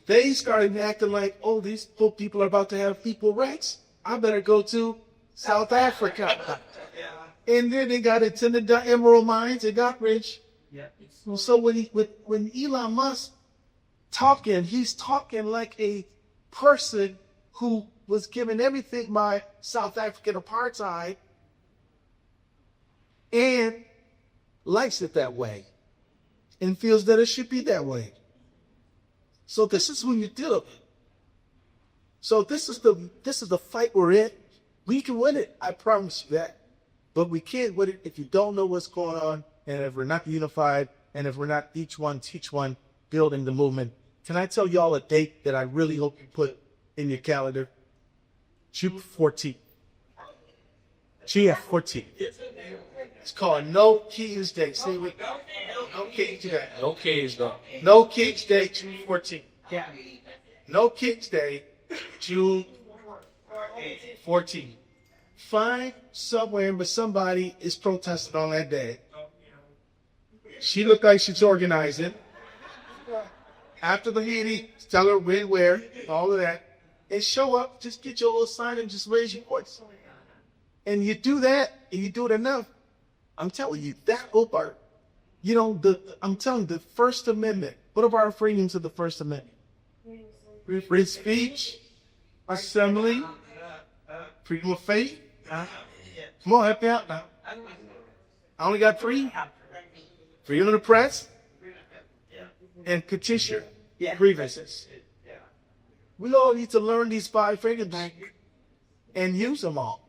S2: They started acting like, oh, these poor people are about to have equal rights. I better go to South Africa. And then they got into the emerald mines. They got rich. So when Elon Musk talking, he's talking like a person who was given everything by South African apartheid and likes it that way and feels that it should be that way. So this is who you deal with. So this is the fight we're in. We can win it, I promise you that. But we can't win it if you don't know what's going on, and if we're not unified, and if we're not each one teach one building the movement. Can I tell y'all a date that I really hope you put in your calendar? June 14th. GF14. It's called No Keys Day. See, no Keys Day.
S1: No kids, though.
S2: No Keys Day, June 14th. Yeah. No Keys Day, June 14th. Find somewhere where somebody is protesting on that day. She looked like she's organizing. After the meeting, tell her when, where, all of that. And show up, just get your little sign and just raise your voice. And you do that, and you do it enough. I'm telling you, that over. You know, I'm telling you, the First Amendment. What are our freedoms of the First Amendment? Free speech, assembly, freedom of faith. Come on, help me out now. I only got three. Freedom of the press and petition grievances. We all need to learn these 5 freedoms and use them all.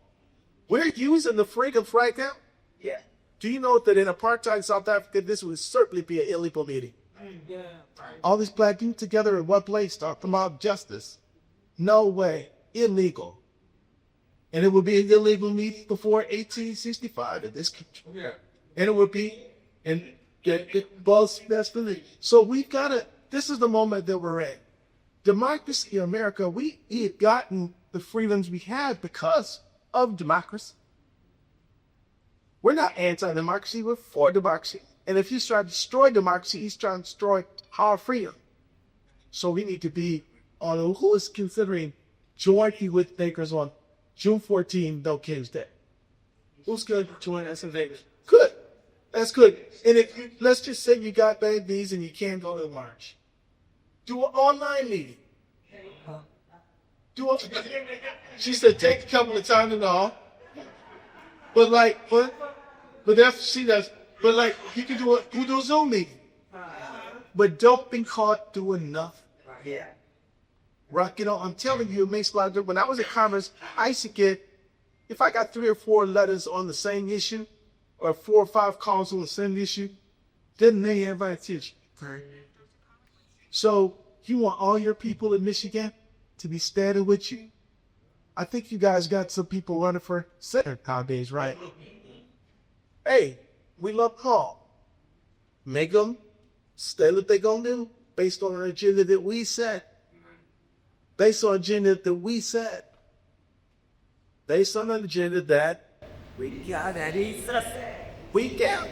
S2: We're using the freedoms right now. Yeah. Do you know that in apartheid South Africa, this would certainly be an illegal meeting? Yeah. All these black people together in one place talking about justice. No way. Illegal. And it would be an illegal meeting before 1865 in this country. Yeah. And it would be and get both belief. So we've got to, this is the moment that we're in. Democracy in America, we have gotten the freedoms we have because of democracy. We're not anti-democracy, we're for democracy. And if he's trying to destroy democracy, he's trying to destroy our freedom. So we need to be on who is considering joining with thinkers on June 14, No King's Day. Who's going to join us in Vegas? Good. That's good. And if you, let's just say you got bad knees and you can't go to the march. Do an online meeting. She said take a couple of times and all. But that's what she does. But like you can do a Zoom meeting. But don't be caught doing nothing. Yeah. Right, you know, I'm telling you, it makes a lot of difference. When I was at Congress, I used to get, if I got 3 or 4 letters on the same issue, or 4 or 5 calls on the same issue, didn't they everybody teach? So you want all your people in Michigan to be standing with you? I think you guys got some people running for Senate nowadays, right? Hey, we love Paul. Make them say what they're going to do based on an agenda that we set. Based on an agenda that we set. Based on an agenda that we got.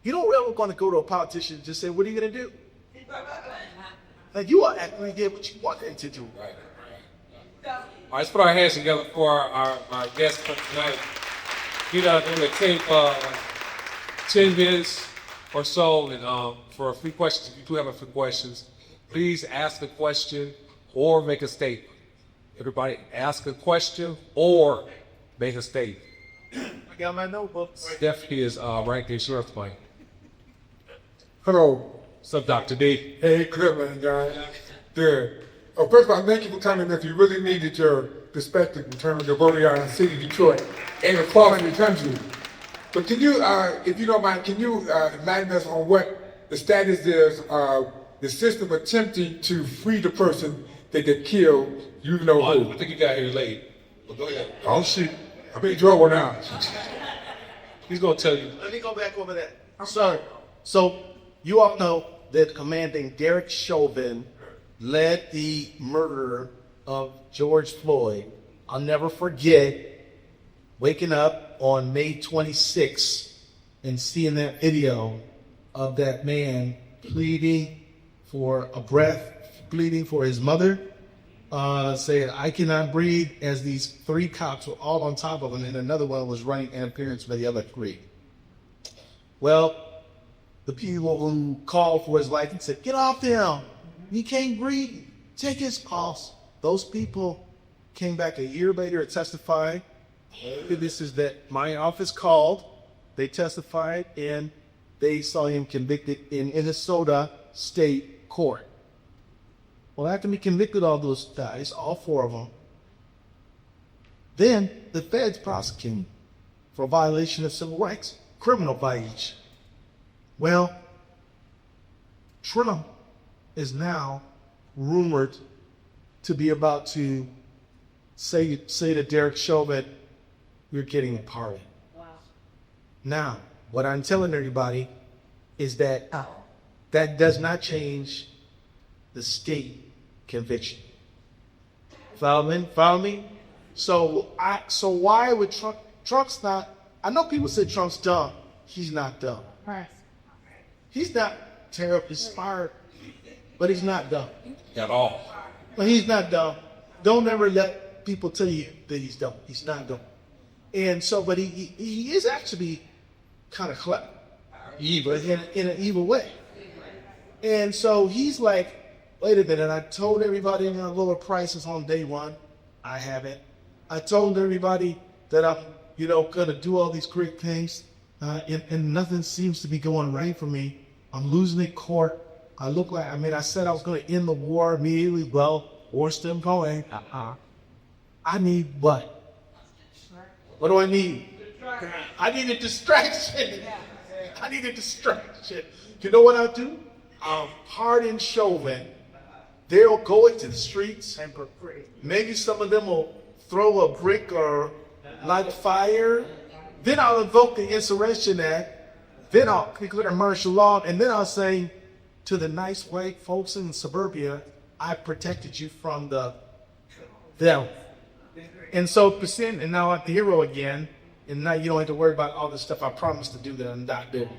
S2: You don't really want to go to a politician and just say, what are you going to do? Like you are actually get what you want them to do. Right.
S1: All right, let's put our hands together for our guest for tonight. You know, they're going to take 10 minutes or so, and for a few questions, if you do have a few questions, please ask the question or make a statement. Everybody ask a question or make a statement.
S2: I got my notebooks.
S1: Steph is right there, sheriff's plane.
S3: Hello.
S1: What's up, Dr. D?
S3: Hey, good man, guys. Good. First of all, thank you for coming. If you really needed your perspective in terms of the voting out in the city of Detroit and the quality of the country. But can you, if you don't mind, can you enlighten us on what the status is of the system attempting to free the person that get killed, you know who?
S1: I think you got here late. But go ahead.
S3: Oh, shit. I bet you one out.
S1: He's going to tell you.
S2: Let me go back over that. I'm sorry. So, you all know that Commandant Derek Chauvin led the murder of George Floyd. I'll never forget waking up on May 26th and seeing that video of that man pleading for a breath, pleading for his mother, saying, I cannot breathe, as these 3 cops were all on top of him, and another one was running interference with the other 3. Well, the people who called for his life and said, get off him, he can't breathe, take his pulse. Those people came back a year later and testified. This is that my office called, they testified, and they saw him convicted in Minnesota State Court. Well, after we convicted all those guys, all 4 of them, then the feds prosecuted him for violation of civil rights, criminal violation. Well, Trump is now rumored to be about to say to Derek Chauvin, we're getting a pardon. Wow. Now, what I'm telling everybody is that that does not change the state conviction. Follow me? So why would Trump's not, I know people say Trump's dumb. He's not dumb. Right. He's not terribly smart, but he's not dumb.
S1: At all.
S2: But he's not dumb. Don't ever let people tell you that he's dumb. He's not dumb. And so, but he is actually kind of clever. Evil. In an evil way. And so he's like, wait a minute, I told everybody I'm going to lower prices on day 1. I haven't. I told everybody that I'm, going to do all these great things, and nothing seems to be going right for me. I'm losing in court. I said I was going to end the war immediately. Well, war's still going. I need what? What do I need? I need a distraction. I need a distraction. You know what I'll do? I'll pardon Chauvin. They'll go into the streets. Maybe some of them will throw a brick or light a fire. Then I'll invoke the Insurrection Act. Then I'll declare martial law. And then I'll say to the nice white folks in suburbia, I protected you from them. And so, and now I'm the hero again. And now you don't have to worry about all the stuff I promised to do that I'm not doing.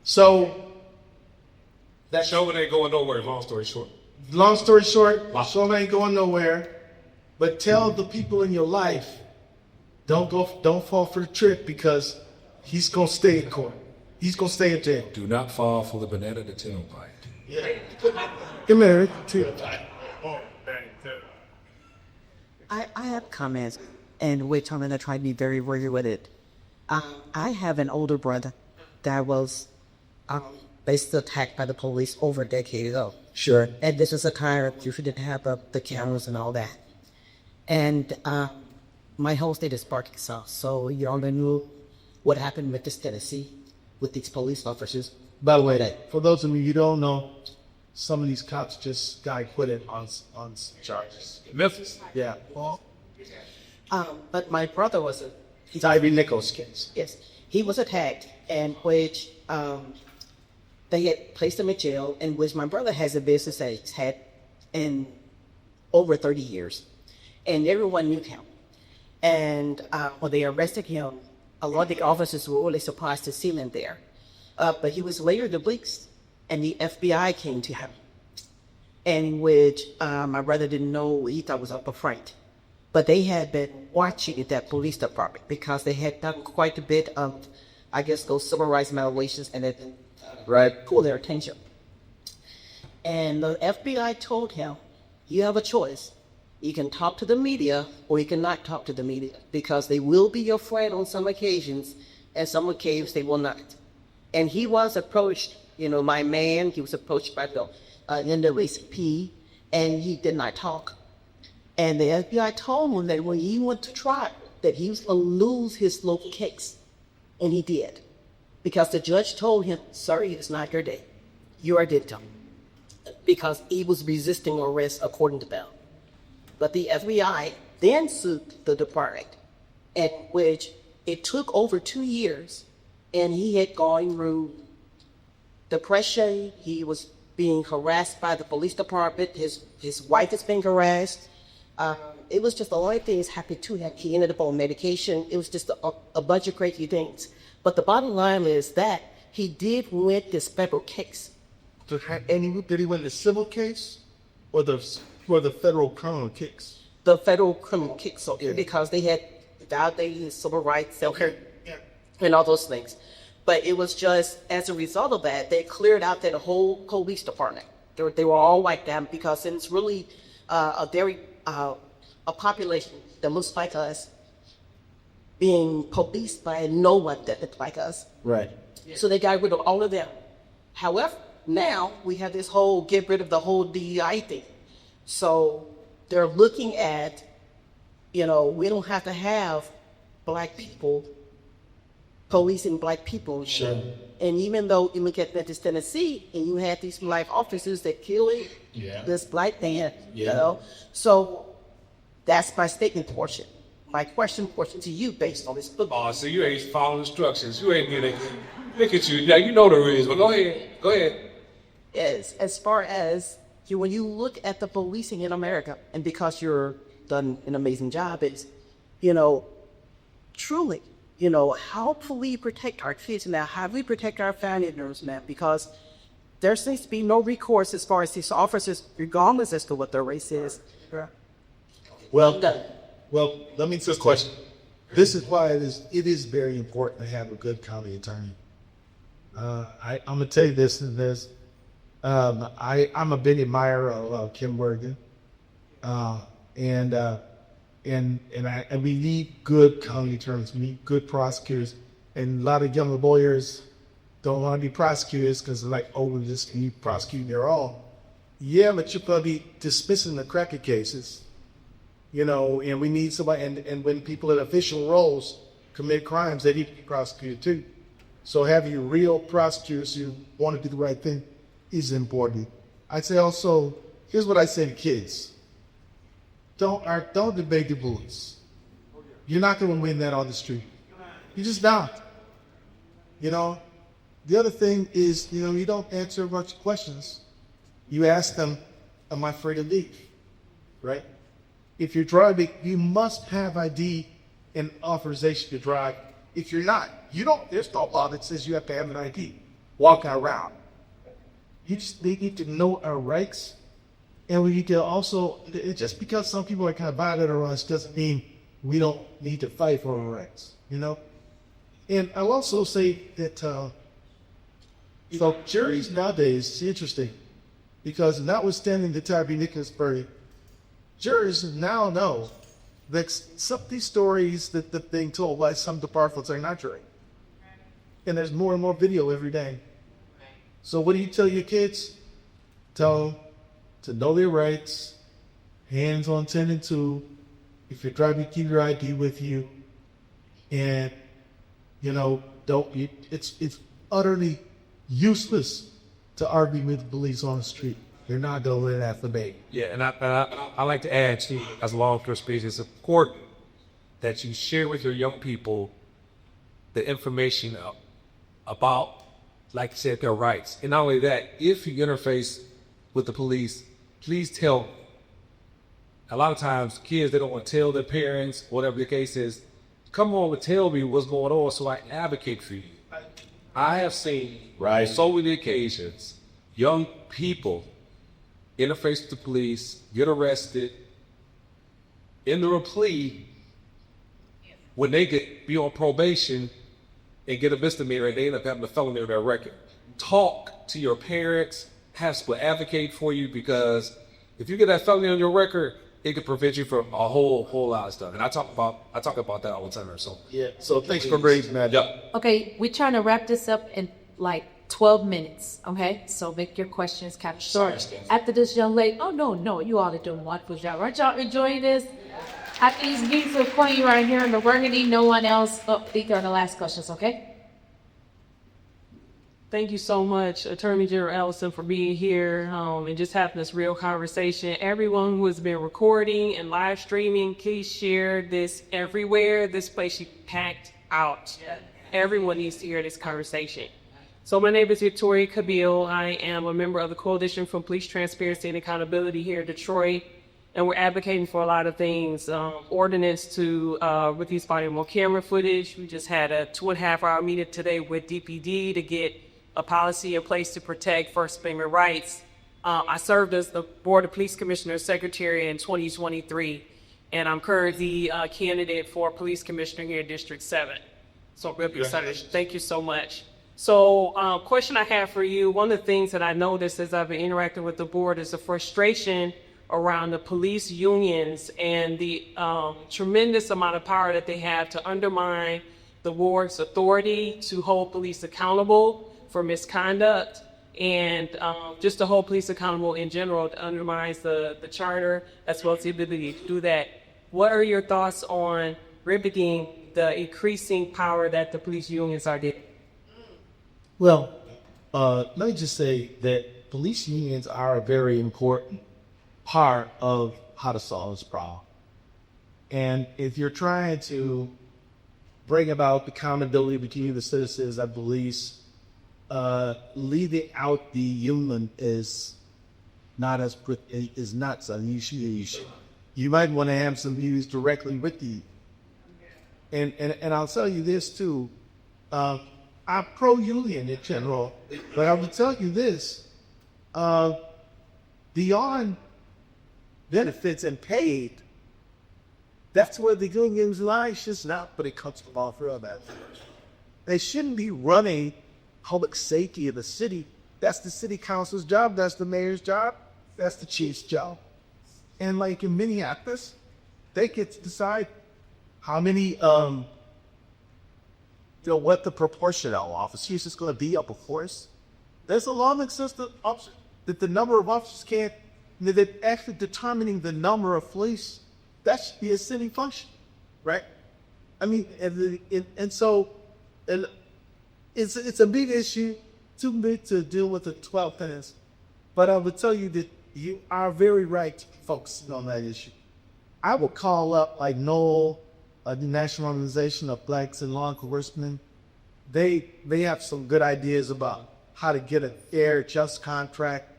S2: So,
S1: that Chauvin ain't going nowhere, long story short.
S2: Long story short, Chauvin ain't going nowhere. But tell the people in your life, don't fall for the trick, because he's going to stay in court. He's going to stay in jail.
S1: Do not fall for the banana to tailpipe.
S2: Yeah. Come here, tailpipe.
S4: I have comments, in which I'm going to try to be very real with it. I have an older brother that was basically attacked by the police over a decade ago. Sure. And this is a time you didn't have the cameras and all that. And my whole state is Arkansas, so you all knew what happened with this Tennessee, with these police officers.
S2: By the way, for those of you who don't know, some of these cops just got acquitted on charges.
S1: Memphis?
S2: Yeah.
S4: But my brother was
S2: Tyree Nichols' case.
S4: Yes, he was attacked, and which they had placed him in jail, in which my brother has a business that he's had in over 30 years, and everyone knew him. And when they arrested him, a lot of the officers were really surprised to see him there. But he was later released, and the FBI came to him, in which my brother didn't know, he thought was up a front. But they had been watching that police department because they had done quite a bit of, I guess, those civil rights violations, and it pulled their attention. And the FBI told him, you have a choice. You can talk to the media, or you cannot talk to the media, because they will be your friend on some occasions, and some occasions they will not. And he was approached, my man, he was approached by the NAACP, and he did not talk. And the FBI told him that when he went to trial, that he was going to lose his local case. And he did. Because the judge told him, sorry, it's not your day. You are dead to him. Because he was resisting arrest according to them. But the FBI then sued the department, at which it took over 2 years, and he had gone through depression. He was being harassed by the police department. His wife is being harassed. It was just a lot of things happened to him. He ended up on medication. It was just a bunch of crazy things. But the bottom line is that he did win this federal case.
S2: And did he win the civil case or the federal criminal case?
S4: The federal criminal case, so because they had validated civil rights, and all those things. But it was just as a result of that, they cleared out that whole police department. They were all wiped out because it's really a population that looks like us being policed by no one that looks like us.
S2: Right.
S4: So they got rid of all of them. However, now we have this whole get rid of the whole DEI thing. So they're looking at, we don't have to have black people policing black people.
S2: Sure.
S4: And even though you look at Memphis, Tennessee, and you had these black officers that killed this black man, So that's my statement portion. My question portion to you based on this book.
S1: Oh, so you ain't following instructions. You ain't getting. Look at you. Now you know the rules, but go ahead.
S4: Is as far as when you look at the policing in America, and because you're done an amazing job, is truly, how do we protect our kids now? How do we protect our family members now? Because there seems to be no recourse as far as these officers, regardless as to what their race is.
S2: Well, let me ask a question. This is why it is very important to have a good county attorney. I'm gonna tell you this and this. I'm a big admirer of Kim Morgan, and we need good county attorneys. We need good prosecutors, and a lot of younger lawyers don't want to be prosecutors because they're like, oh, we'll just be prosecuting their own. Yeah, but you're probably dismissing the cracker cases, and we need somebody. And when people in official roles commit crimes, they need to be prosecuted too. So having real prosecutors who want to do the right thing is important. I'd say also, here's what I say to kids. Don't debate the bullets. You're not going to win that on the street. You just not. The other thing is, you don't answer a bunch of questions. You ask them, am I free to leave? Right? If you're driving, you must have ID and authorization to drive. If you're not, there's no law that says you have to have an ID walking around. They need to know our rights. And we need to also, just because some people are kind of violent on us doesn't mean we don't need to fight for our rights, And I'll also say that, juries nowadays, it's interesting, because notwithstanding the Tyree Nichols verdict, jurors now know that some of these stories that are being told by some departments are not true. And there's more and more video every day. So what do you tell your kids? Tell them to know their rights, hands on 10 and 2. If you're driving, keep your ID with you. And, it's utterly useless to argue with the police on the street. They're not going to let that debate.
S1: Yeah, and I like to add, too, as a law enforcement, it's important that you share with your young people the information about, like I said, their rights. And not only that, if you interface with the police, please tell them. A lot of times, kids, they don't want to tell their parents, whatever the case is. Come on and tell me what's going on so I can advocate for you. I have seen on so many occasions young people interface with the police, get arrested, enter a plea when they be on probation and get a misdemeanor and they end up having a felony on their record. Talk to your parents, have someone advocate for you, because if you get that felony on your record, it could prevent you from a whole lot of stuff. And I talk about that all the time. So
S2: So thanks for raising that.
S1: Yep.
S5: Okay, we're trying to wrap this up in like 12 minutes, okay? So make your questions kind of short. After this young lady, no, you all are doing a wonderful job. Aren't y'all enjoying this? After these beautiful queen right here in the burgundy, no one else. Oh, these are the last questions, okay?
S6: Thank you so much, Attorney General Ellison, for being here and just having this real conversation. Everyone who has been recording and live streaming, please share this everywhere. This place should be packed out. Everyone needs to hear this conversation. So my name is Victoria Cabile. I am a member of the Coalition for Police Transparency and Accountability here in Detroit. and we're advocating for a lot of things. Ordinance to release body worn camera footage. We just had a 2.5-hour meeting today with DPD to get a policy in place to protect First Amendment rights. I served as the Board of Police Commissioners Secretary in 2023, and I'm currently a candidate for Police Commissioner here in District 7. So I'm really excited. Thank you so much. So question I have for you, one of the things that I noticed as I've been interacting with the board is the frustration around the police unions and the tremendous amount of power that they have to undermine the board's authority to hold police accountable for misconduct, and just to hold police accountable in general. It undermines the charter as well as the ability to do that. What are your thoughts on remedying the increasing power that the police unions are getting?
S2: Well, let me just say that police unions are a very important part of how to solve this problem. And if you're trying to bring about the accountability between the citizens and police, leaving out the union is not an issue. You might want to have some views directly with you. And I'll tell you this too. I'm pro-union in general, but I will tell you this, beyond benefits and paid, that's where the unions lie. It's just not when it comes to law for that. They shouldn't be running public safety of the city. That's the city council's job, that's the mayor's job, that's the chief's job. And like in Minneapolis, they get to decide how many what the proportional officers is going to be up a force. There's a law that says that the number of officers can't, that actually determining the number of police, that should be a city function, right? I mean, so it's a big issue, too big to deal with the 12 minutes. But I would tell you that you are very right to focus on that issue. I will call up like NOL, the National Organization of Blacks in Law Enforcement. They have some good ideas about how to get a fair, just contract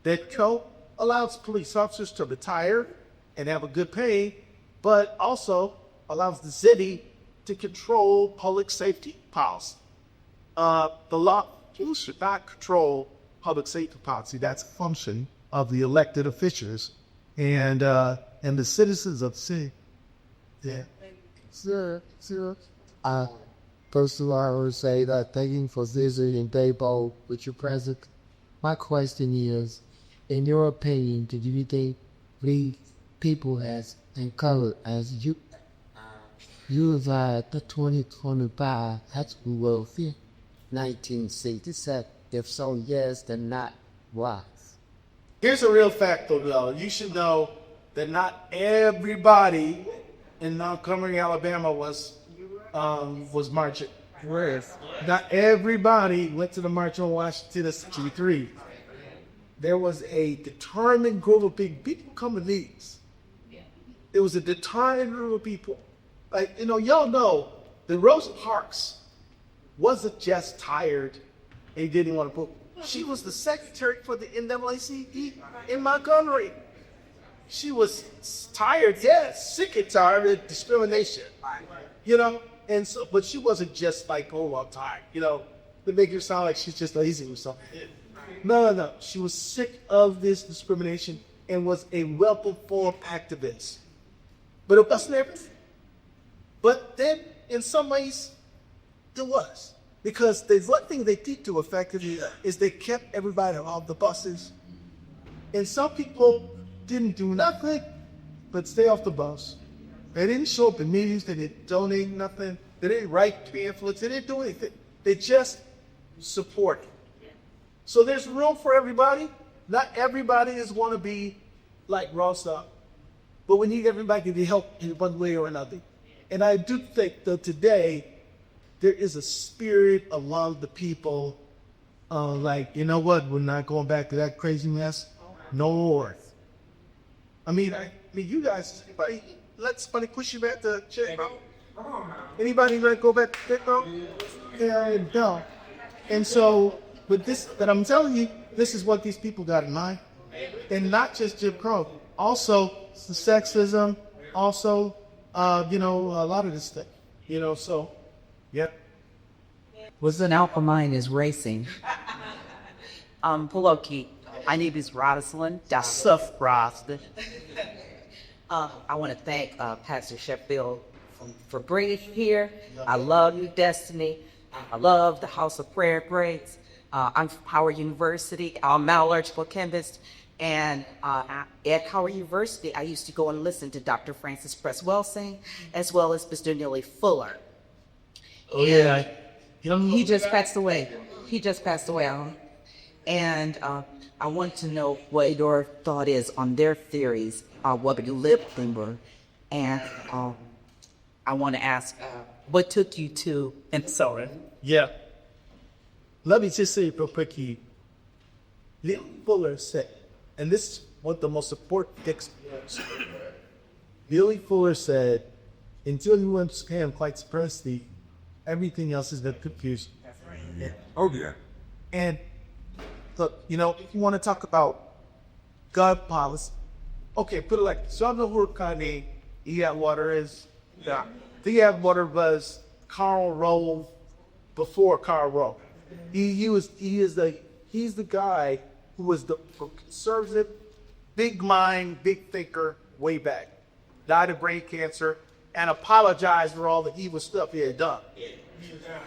S2: that allows police officers to retire and have a good pay, but also allows the city to control public safety policy. The law should not control public safety policy. That's a function of the elected officials and the citizens of the city. Yeah.
S7: Sure. First of all, I would say that thank you for visiting DABO with your president. My question is, in your opinion, do you think we people as encouraged as you utilize the 2025 high school welfare 1967? If so, yes, then not why?
S2: Here's a real fact, though. You should know that not everybody in Montgomery, Alabama was marching. Not everybody went to the March on Washington in 63. There was a determined group of people coming these. There was a determined group of people. Like, y'all know that Rosa Parks wasn't just tired and didn't want to vote. She was the secretary for the NAACP in Montgomery. She was tired, sick and tired of discrimination, and so, but she wasn't just like, oh, I'm tired, to make her sound like she's just lazy or something. No. She was sick of this discrimination and was a well-performed activist. But it wasn't everything. But then, in some ways, there was. Because the one thing they did do effectively is they kept everybody off the buses. And some people didn't do nothing but stay off the bus. They didn't show up in meetings, they didn't donate nothing, they didn't write pamphlets, they didn't do anything. They just supported. So there's room for everybody. Not everybody is going to be like Rosa, but we need everybody to help in one way or another. And I do think that today there is a spirit among the people like, you know what, we're not going back to that crazy mess no more. I mean, you guys, let somebody push you back to check, bro. Anybody let go back to check, bro? Yeah, no. And so, with this, that I'm telling you, this is what these people got in mind. And not just Jim Crow. Also, the sexism, also, you know, a lot of this thing, you know, so, yeah.
S8: Was an alpha mine is racing. Peloki, my name is Rosalind. Das Surfrost. I want to thank Pastor Sheffield for bringing here. I love New Destiny. I love the House of Prayer Grades. I'm from Howard University. I'm a metallurgical chemist. And at Howard University, I used to go and listen to Dr. Francis Presswell sing, as well as Mr. Neely Fuller.
S2: Oh, yeah.
S8: He just passed away. He just passed away. And I want to know what your thought is on their theories of what lip timber. And I want to ask, what took you to Minnesota?
S2: Yeah. Let me just say real quick, Lil Fuller said, and this is what the most important text was. Billy Fuller said, until you understand white supremacy, everything else is the confusion.
S3: Oh, yeah.
S2: And look, you know, if you want to talk about gun policy, okay, put it like this. So I know who kind of Water is. Yeah. Water was Karl Rove before Karl Rove. He's the guy who was the conservative, big mind, big thinker way back. Died of brain cancer and apologized for all the evil stuff he had done.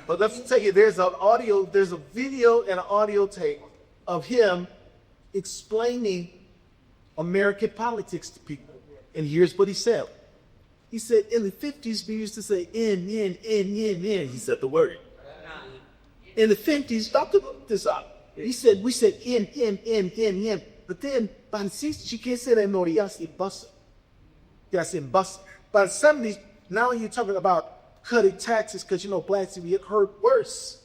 S2: But let's tell you, there's a video and an audio tape of him explaining American politics to people. And here's what he said. He said, in the 50s, we used to say, in. He said the word. In the 50s, Dr. looked this up. We said, in. But then, by the 60s, you can't say that anymore. You gotta say bust. You gotta say bust. By the 70s, now you're talking about cutting taxes because, you know, blacks will get hurt worse.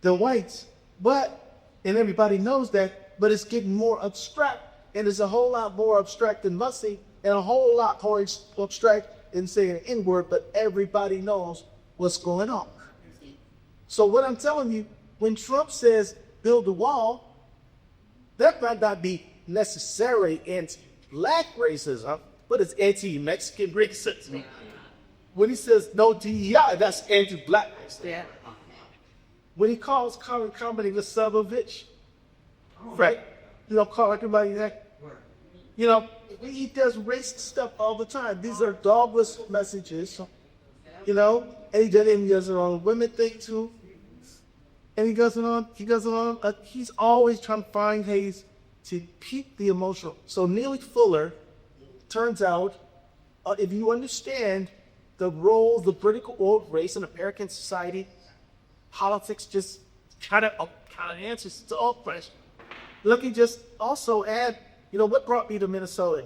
S2: The whites. But, and everybody knows that, but it's getting more abstract. And it's a whole lot more abstract than busing, and a whole lot more abstract than saying an N-word, but everybody knows what's going on. So what I'm telling you, when Trump says build a wall, that might not be necessarily anti-black racism, but it's anti-Mexican racism. When he says no DEI, that's anti-black racism. When he calls Colin Kaepernick the son of a bitch, right? You know, call everybody that. You know, he does racist stuff all the time. These are dogless messages, you know, and he does it on the women thing too. And he does it on, he's always trying to find ways to keep the emotional. So Neely Fuller, turns out, if you understand the role, the political role of race in American society, politics just kind of answers to all questions. Let me just also add, you know, what brought me to Minnesota?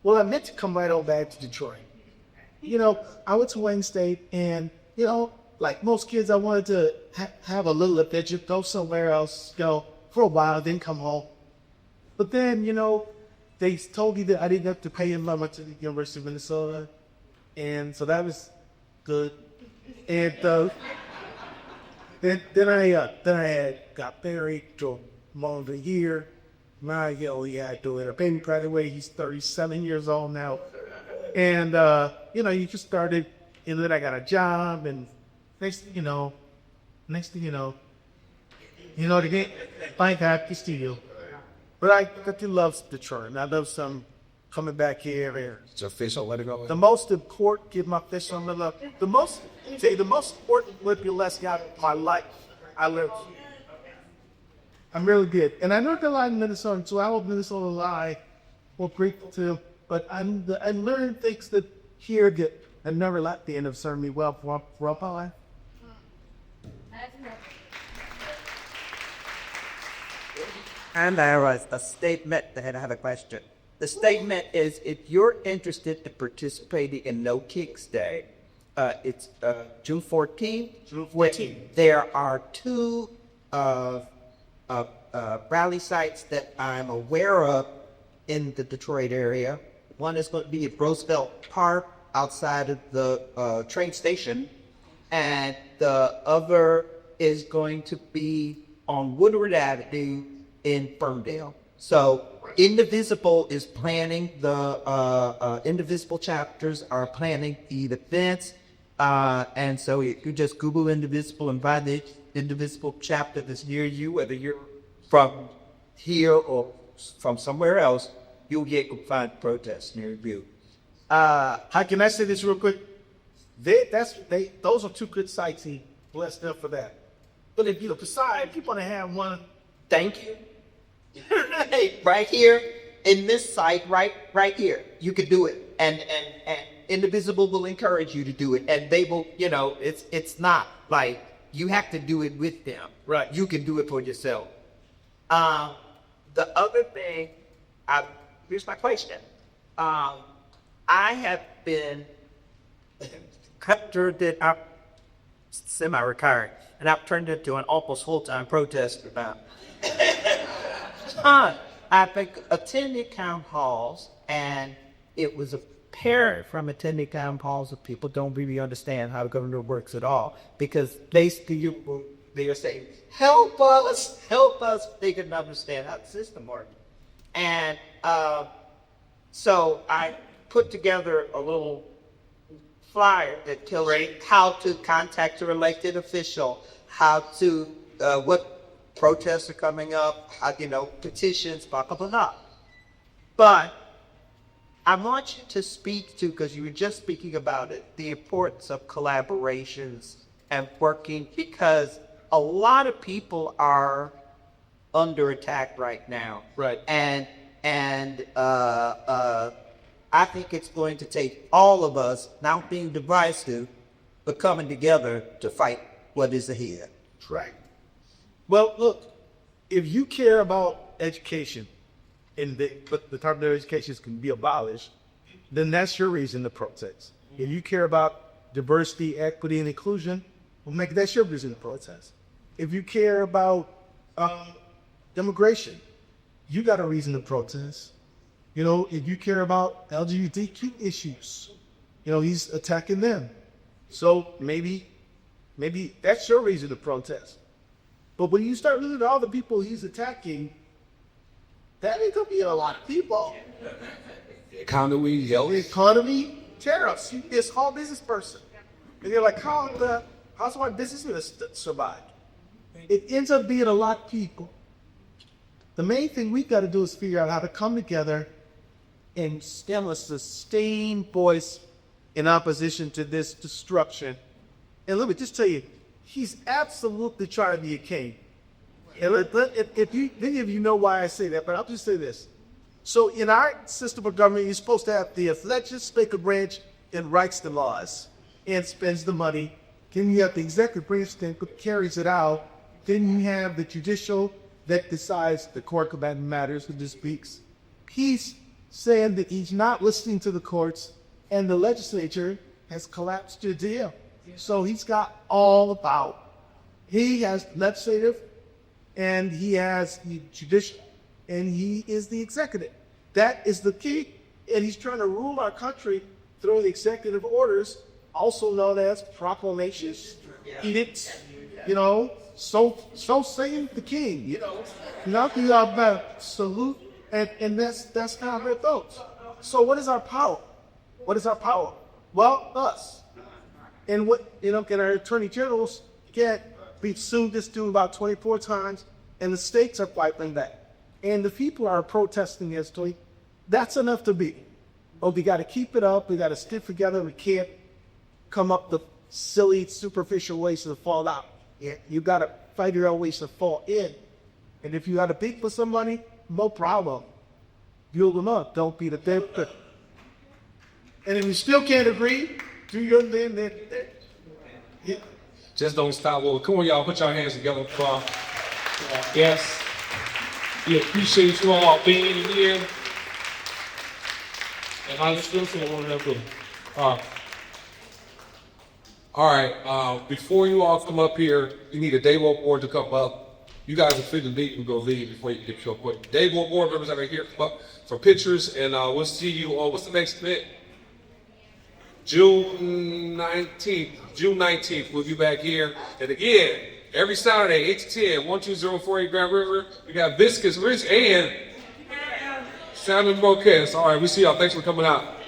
S2: Well, I meant to come right on back to Detroit. You know, I went to Wayne State, and, you know, like most kids, I wanted to have a little adventure, go somewhere else, go for a while, then come home. But then, you know, they told me that I didn't have to pay in money to the University of Minnesota, and so that was good. And then I got married, drove more than a year. My only had to do it. A baby graduated. He's 37 years old now. And, you know, you just started, and then I got a job, and next thing you know, they get like happy studio. But I got to love Detroit, and I love some coming back here.
S1: It's official, let it go.
S2: The most important, give my fish on the love. The most important would be less got my life. I lived. I'm really good. And I learned a lot in Minnesota, so I hope Minnesota lie. Well, grateful to, but I learned things that here that I never let the end of serve me well for my life.
S8: And there was a statement that I have a question. The statement is, if you're interested in participating in No Kicks Day, it's June 14th.
S2: June 14th.
S8: There are two rally sites that I'm aware of in the Detroit area. One is going to be at Roosevelt Park outside of the train station, and the other is going to be on Woodward Avenue in Ferndale. So Indivisible is planning Indivisible chapters are planning the defense. And so you just Google Indivisible and find the Indivisible chapter that's near you, whether you're from here or from somewhere else, you'll find protests near you.
S2: How can I say this real quick? Those are two good sites. He bless them for that. But if you decide you want to have one,
S8: Thank you. Right here in this site, right here, you could do it, and Indivisible will encourage you to do it, and they will. It's not like you have to do it with them.
S2: Right.
S8: You can do it for yourself. The other thing, here's my question. I have been I'm semi-retired, and I've turned into an almost full-time protester now. I've been attending town halls, and it was apparent from attending town halls that people don't really understand how the government works at all, because basically they are saying, help us. They couldn't understand how the system works. And so I put together a little flyer that tells you how to contact your elected official, how to, what protests are coming up, petitions, blah, blah, blah. But I want you to speak to, because you were just speaking about it, the importance of collaborations and working, because a lot of people are under attack right now.
S2: Right.
S8: And I think it's going to take all of us not being divisive, but coming together to fight what is ahead.
S2: right. Well, look, if you care about education, but the Department of Education can be abolished, then that's your reason to protest. If you care about diversity, equity, and inclusion, well, that's your reason to protest. If you care about immigration, you got a reason to protest. If you care about LGBTQ issues, he's attacking them. So maybe that's your reason to protest. But when you start looking at all the people he's attacking, that ain't gonna be a lot of people.
S1: Economy,
S2: The
S1: health.
S2: economy, tariffs. You be a small business person, and you're like, how's my business gonna survive? It ends up being a lot of people. The main thing we got to do is figure out how to come together and stem a sustained voice in opposition to this destruction. And let me just tell you, he's absolutely trying to be a king. And many of you know why I say that, but I'll just say this. So in our system of government, you're supposed to have the legislative branch that writes the laws and spends the money. Then you have the executive branch that carries it out. Then you have the judicial that decides the court combatant matters who just speaks. He's saying that he's not listening to the courts, and the legislature has collapsed the deal. So he's got all the power. He has legislative, and he has the judicial, and he is the executive. That is the key. And he's trying to rule our country through the executive orders, also known as proclamations, edicts, so saying the king, nothing about salute, and that's how it goes. So what is our power? What is our power? Well, us. And can our attorney generals we've sued this dude about 24 times, and the states are fighting that. And the people are protesting this. That's enough to be. But we got to keep it up. We got to stick together. We can't come up the silly, superficial ways to fall out. You got to find your own ways to fall in. And if you got to beg for some money, no problem. Build them up. Don't be the dead. And if you still can't agree, do your thing. Then
S1: Just don't stop. Well, come on, y'all. Put your hands together for yes. We appreciate you all being here. And I just feel one of them. All right. Before you all come up here, you need a DABO board to come up. You guys are free to leave. We'll go leave before you get your appointment. DABO board members that are here come up for pictures, and we'll see you on what's the next event? June 19th. We'll be back here. And again, every Saturday, 8 to 10, 12048 Grand River. We got Viscous Rich and San Marquez. All right, we see y'all. Thanks for coming out.